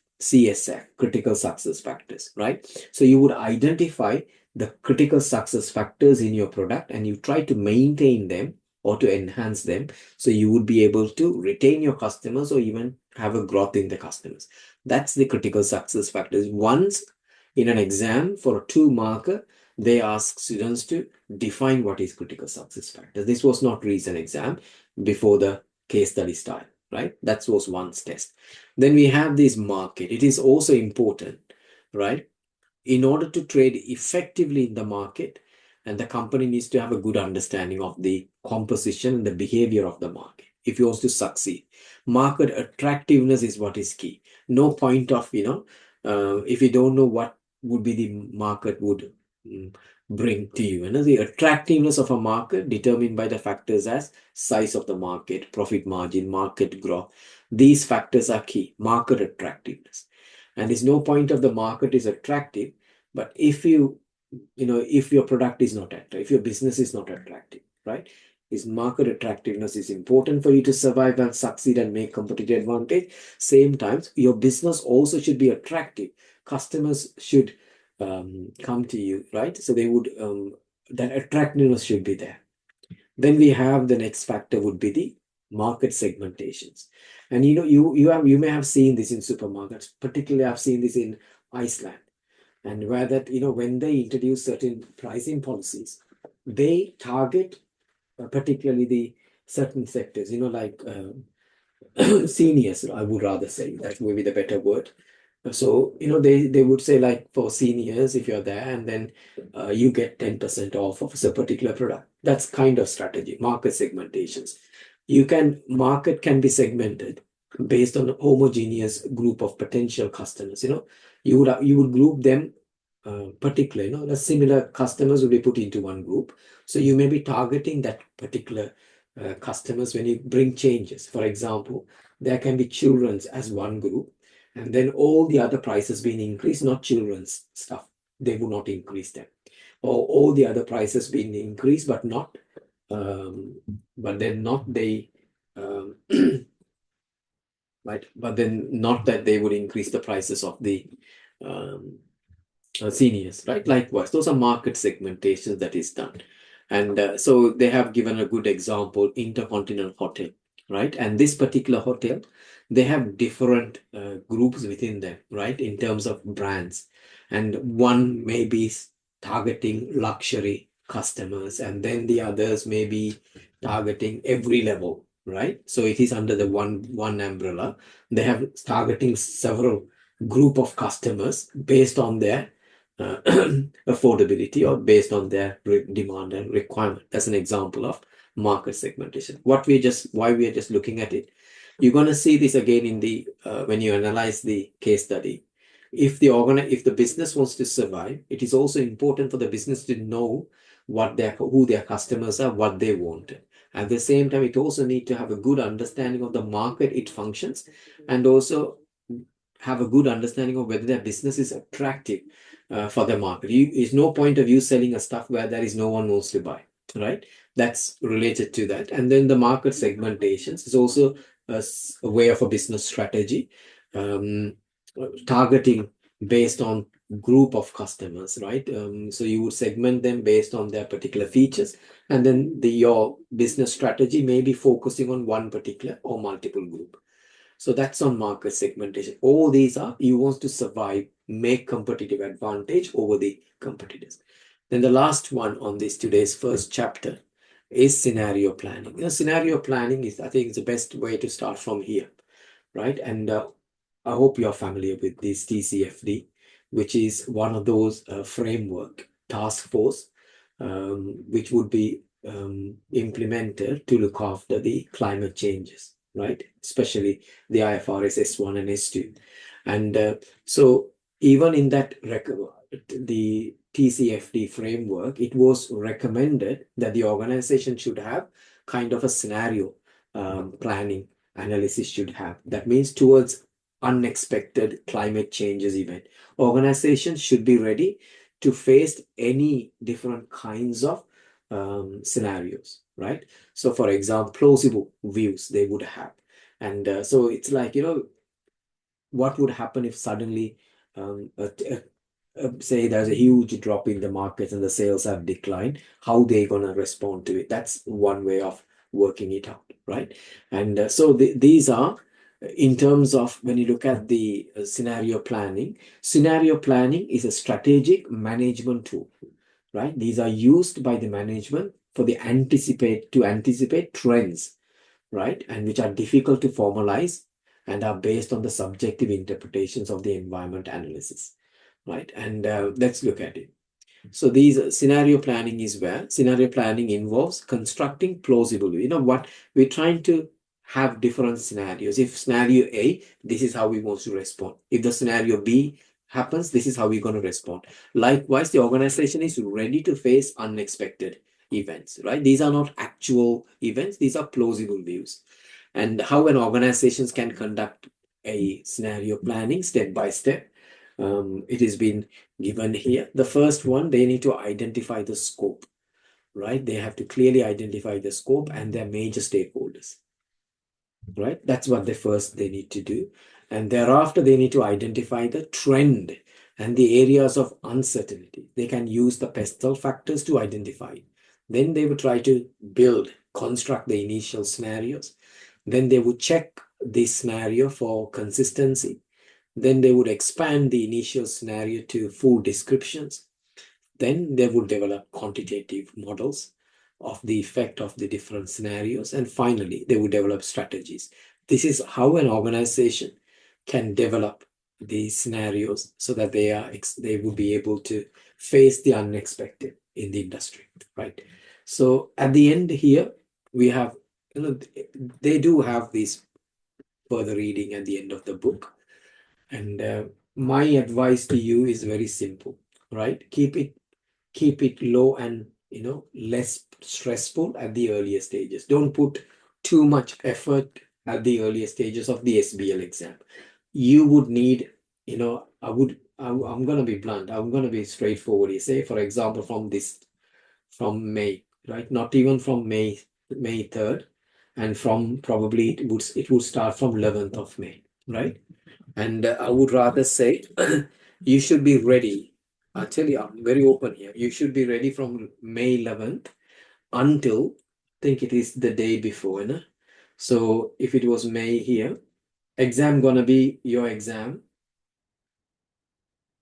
critical success factors, right? So you would identify the critical success factors in your product and you try to maintain them or to enhance them. So you would be able to retain your customers or even have a growth in the customers. That's the critical success factors. Once in an exam for a 2 marker, they ask students to define what is critical success factor. This was not recent exam before the case study style, right? That was one's test. Then we have this market. It is also important, right? In order to trade effectively in the market, and the company needs to have a good understanding of the composition and the behavior of the market if you want to succeed. Market attractiveness is what is key. No point of, if you don't know what would be the market would bring to you. The attractiveness of a market determined by the factors as size of the market, profit margin, market growth. These factors are key. Market attractiveness. And there's no point of the market is attractive, but if if your product is not attractive, if your business is not attractive, right? This market attractiveness is important for you to survive and succeed and make competitive advantage. Same times, your business also should be attractive. Customers should come to you, right? So they would that attractiveness should be there. Then we have the next factor would be the market segmentations. And you may have seen this in supermarkets. Particularly, I've seen this in Iceland, and where that when they introduce certain pricing policies, they target particularly the certain sectors. Like seniors. I would rather say that would be the better word. So, they would say like for seniors, if you're there and then you get 10% off of a particular product. That's kind of strategy, market segmentations. Market can be segmented based on a homogeneous group of potential customers. You would group them particular, the similar customers will be put into one group. So you may be targeting that particular customers when you bring changes. For example, there can be children's as one group, and then all the other prices being increased, not children's stuff. They will not increase them. Or all the other prices being increased, but not, but then not they, um, right? But then not that they would increase the prices of the um, seniors, right? Likewise, those are market segmentations that is done. And so they have given a good example, Intercontinental Hotel, right? And this particular hotel, they have different groups within them, right? In terms of brands. And one may be targeting luxury customers, and then the others may be targeting every level, right? So it is under the one umbrella. They have targeting several group of customers based on their uh, affordability or based on their demand and requirement. That's an example of market segmentation. Why we are just looking at it. You're going to see this again in the when you analyze the case study. If the business wants to survive, it is also important for the business to know who their customers are, what they want. At the same time, it also need to have a good understanding of the market it functions, and also have a good understanding of whether their business is attractive for the market. It's no point of you selling a stuff where there is no one wants to buy, right? That's related to that. And then the market segmentations is also a way of a business strategy, um, targeting based on group of customers, right? So you would segment them based on their particular features, and then your business strategy may be focusing on one particular or multiple group. So that's on market segmentation. All these are, you want to survive, make competitive advantage over the competitors. Then the last one on this today's first chapter is scenario planning. Scenario planning is, I think, is the best way to start from here, right? And I hope you're familiar with this TCFD, which is one of those framework task force, which would be implemented to look after the climate changes, right? Especially the IFRS S1 and S2. And so even in that the TCFD framework, it was recommended that the organization should have kind of a scenario planning analysis should have. That means towards unexpected climate changes event. Organizations should be ready to face any different kinds of scenarios, right? So for example, plausible views they would have. And so it's like, what would happen if suddenly say there's a huge drop in the markets and the sales have declined, how they going to respond to it? That's one way of working it out, right? And so these are in terms of when you look at the scenario planning is a strategic management tool, right? These are used by the management for the anticipate trends, right? And which are difficult to formalize and are based on the subjective interpretations of the environment analysis, right? And let's look at it. So these scenario planning is where scenario planning involves constructing plausible. What we're trying to have different scenarios. If scenario A, this is how we want to respond. If the scenario B happens, this is how we're going to respond. Likewise, the organization is ready to face unexpected events, right? These are not actual events. These are plausible views. And how an organization can conduct a scenario planning step by step. It has been given here. The first one, they need to identify the scope, right? They have to clearly identify the scope and their major stakeholders, right? That's what they need to do. And thereafter, they need to identify the trend and the areas of uncertainty. They can use the pestle factors to identify. Then they would try to construct the initial scenarios. Then they would check this scenario for consistency. Then they would expand the initial scenario to full descriptions. Then they would develop quantitative models of the effect of the different scenarios. And finally, they would develop strategies. This is how an organization can develop these scenarios so that they will be able to face the unexpected in the industry, right? So at the end here, we have, they do have this further reading at the end of the book. And my advice to you is very simple. right? Keep it low and, less stressful at the earlier stages. Don't put too much effort at the earlier stages of the SBL exam. You would need, I'm going to be blunt, I'm going to be straightforward. You say, for example, from May, right? Not even from May 3rd, and from probably it would start from 11th of May, right? And I would rather say you should be ready. I tell you, I'm very open here. You should be ready from May 11th until, I think it is the day before, So if it was May here, exam gonna be your exam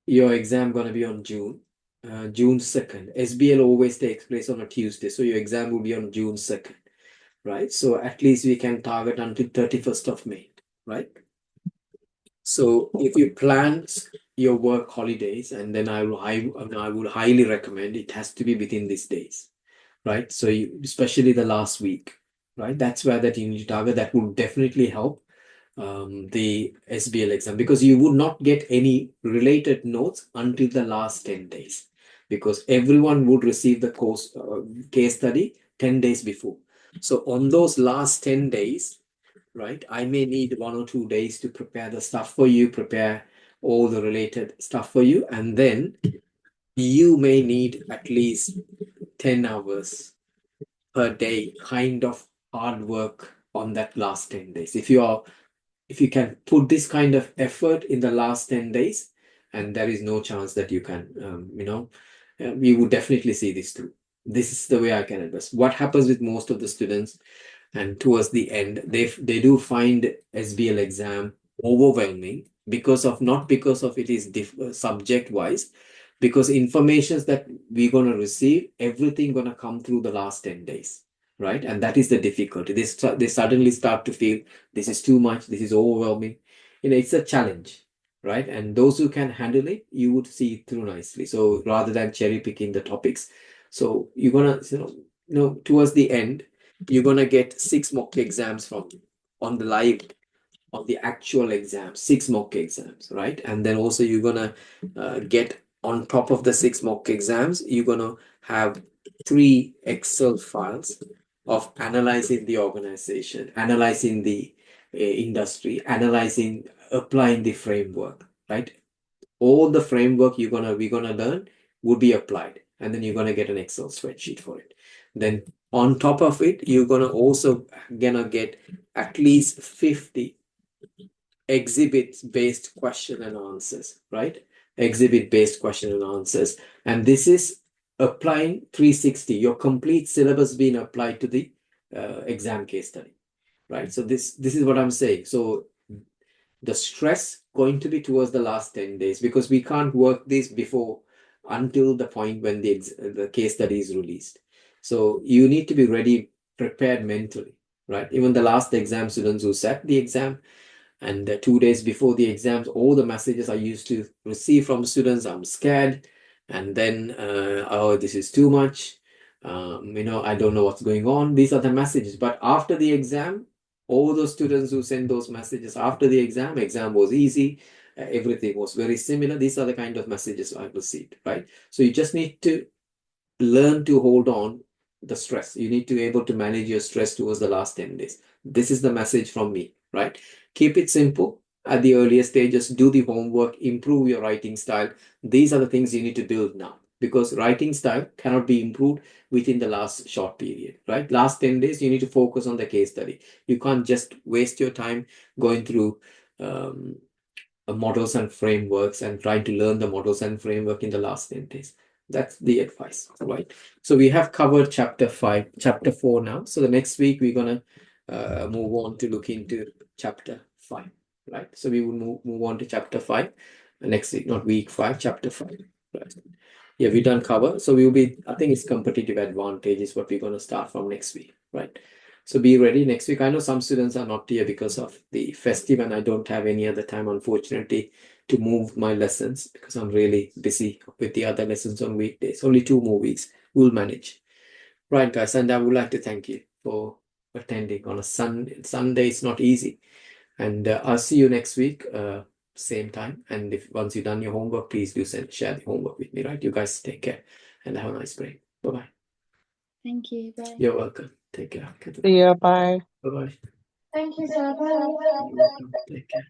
gonna be on June 2nd. SBL always takes place on a Tuesday, so your exam will be on June 2nd, right? So at least we can target until 31st of May, right? So if you plan your work holidays, and then I would highly recommend it has to be within these days, right? So especially the last week, right? That's where that you need to target. That will definitely help the SBL exam, because you would not get any related notes until the last 10 days, because everyone would receive the case study 10 days before. So on those last 10 days, right, I may need 1 or 2 days to prepare the stuff for you, prepare all the related stuff for you, and then you may need at least 10 hours per day kind of hard work on that last 10 days. If you can put this kind of effort in the last 10 days, and there is no chance that you can, we would definitely see this through. This is the way I can advise. What happens with most of the students, and towards the end, they do find SBL exam overwhelming, because of not because of it is subject wise, because informations that we're going to receive, everything going to come through the last 10 days, right? And that is the difficulty. They suddenly start to feel this is too much, this is overwhelming. It's a challenge, right? And those who can handle it, you would see it through nicely. So rather than cherry picking the topics, so you're gonna, towards the end, you're gonna get 6 mock exams on the live on the actual exam, 6 mock exams, right? And then also you're gonna get on top of the 6 mock exams, you're gonna have 3 Excel files of analyzing the organization, analyzing the industry, applying the framework, right? All the framework we're gonna learn would be applied, and then you're gonna get an Excel spreadsheet for it. Then on top of it, you're gonna also gonna get at least 50 exhibits based question and answers, right? Exhibit based question and answers. And this is applying 360, your complete syllabus being applied to the exam case study, right? So this is what I'm saying. So the stress going to be towards the last 10 days, because we can't work this before until the point when the case study is released. So you need to be ready, prepared mentally, right? Even the last exam students who sat the exam, and 2 days before the exams, all the messages I used to receive from students, I'm scared. And then, oh, this is too much. I don't know what's going on. These are the messages. But after the exam, all those students who send those messages after the exam was easy. Everything was very similar. These are the kind of messages I've received, right? So you just need to learn to hold on the stress. You need to be able to manage your stress towards the last 10 days. This is the message from me, right? Keep it simple at the earlier stages. Do the homework, improve your writing style. These are the things you need to build now, because writing style cannot be improved within the last short period, right? Last 10 days, you need to focus on the case study. You can't just waste your time going through models and frameworks and trying to learn the models and framework in the last 10 days. That's the advice, right? So we have covered chapter 5, chapter 4 now. So the next week we're gonna move on to look into chapter 5, right? So we will move on to chapter 5 next week, not week 5, chapter 5, right? Yeah, we done cover. So we'll be, I think it's competitive advantage is what we're gonna start from next week, right? So be ready next week. I know some students are not here because of the festive, and I don't have any other time, unfortunately, to move my lessons, because I'm really busy with the other lessons on weekdays. Only 2 more weeks. We'll manage. Right, guys. And I would like to thank you for attending on a Sunday. Sunday is not easy. And I'll see you next week. same time. And if once you've done your homework, please do share the homework with me, right? You guys take care and have a nice break. Bye-bye. Thank you. Bye. You're welcome. Take care. See ya. Bye. Bye-bye. Thank you, sir. Bye. You're welcome. Take care.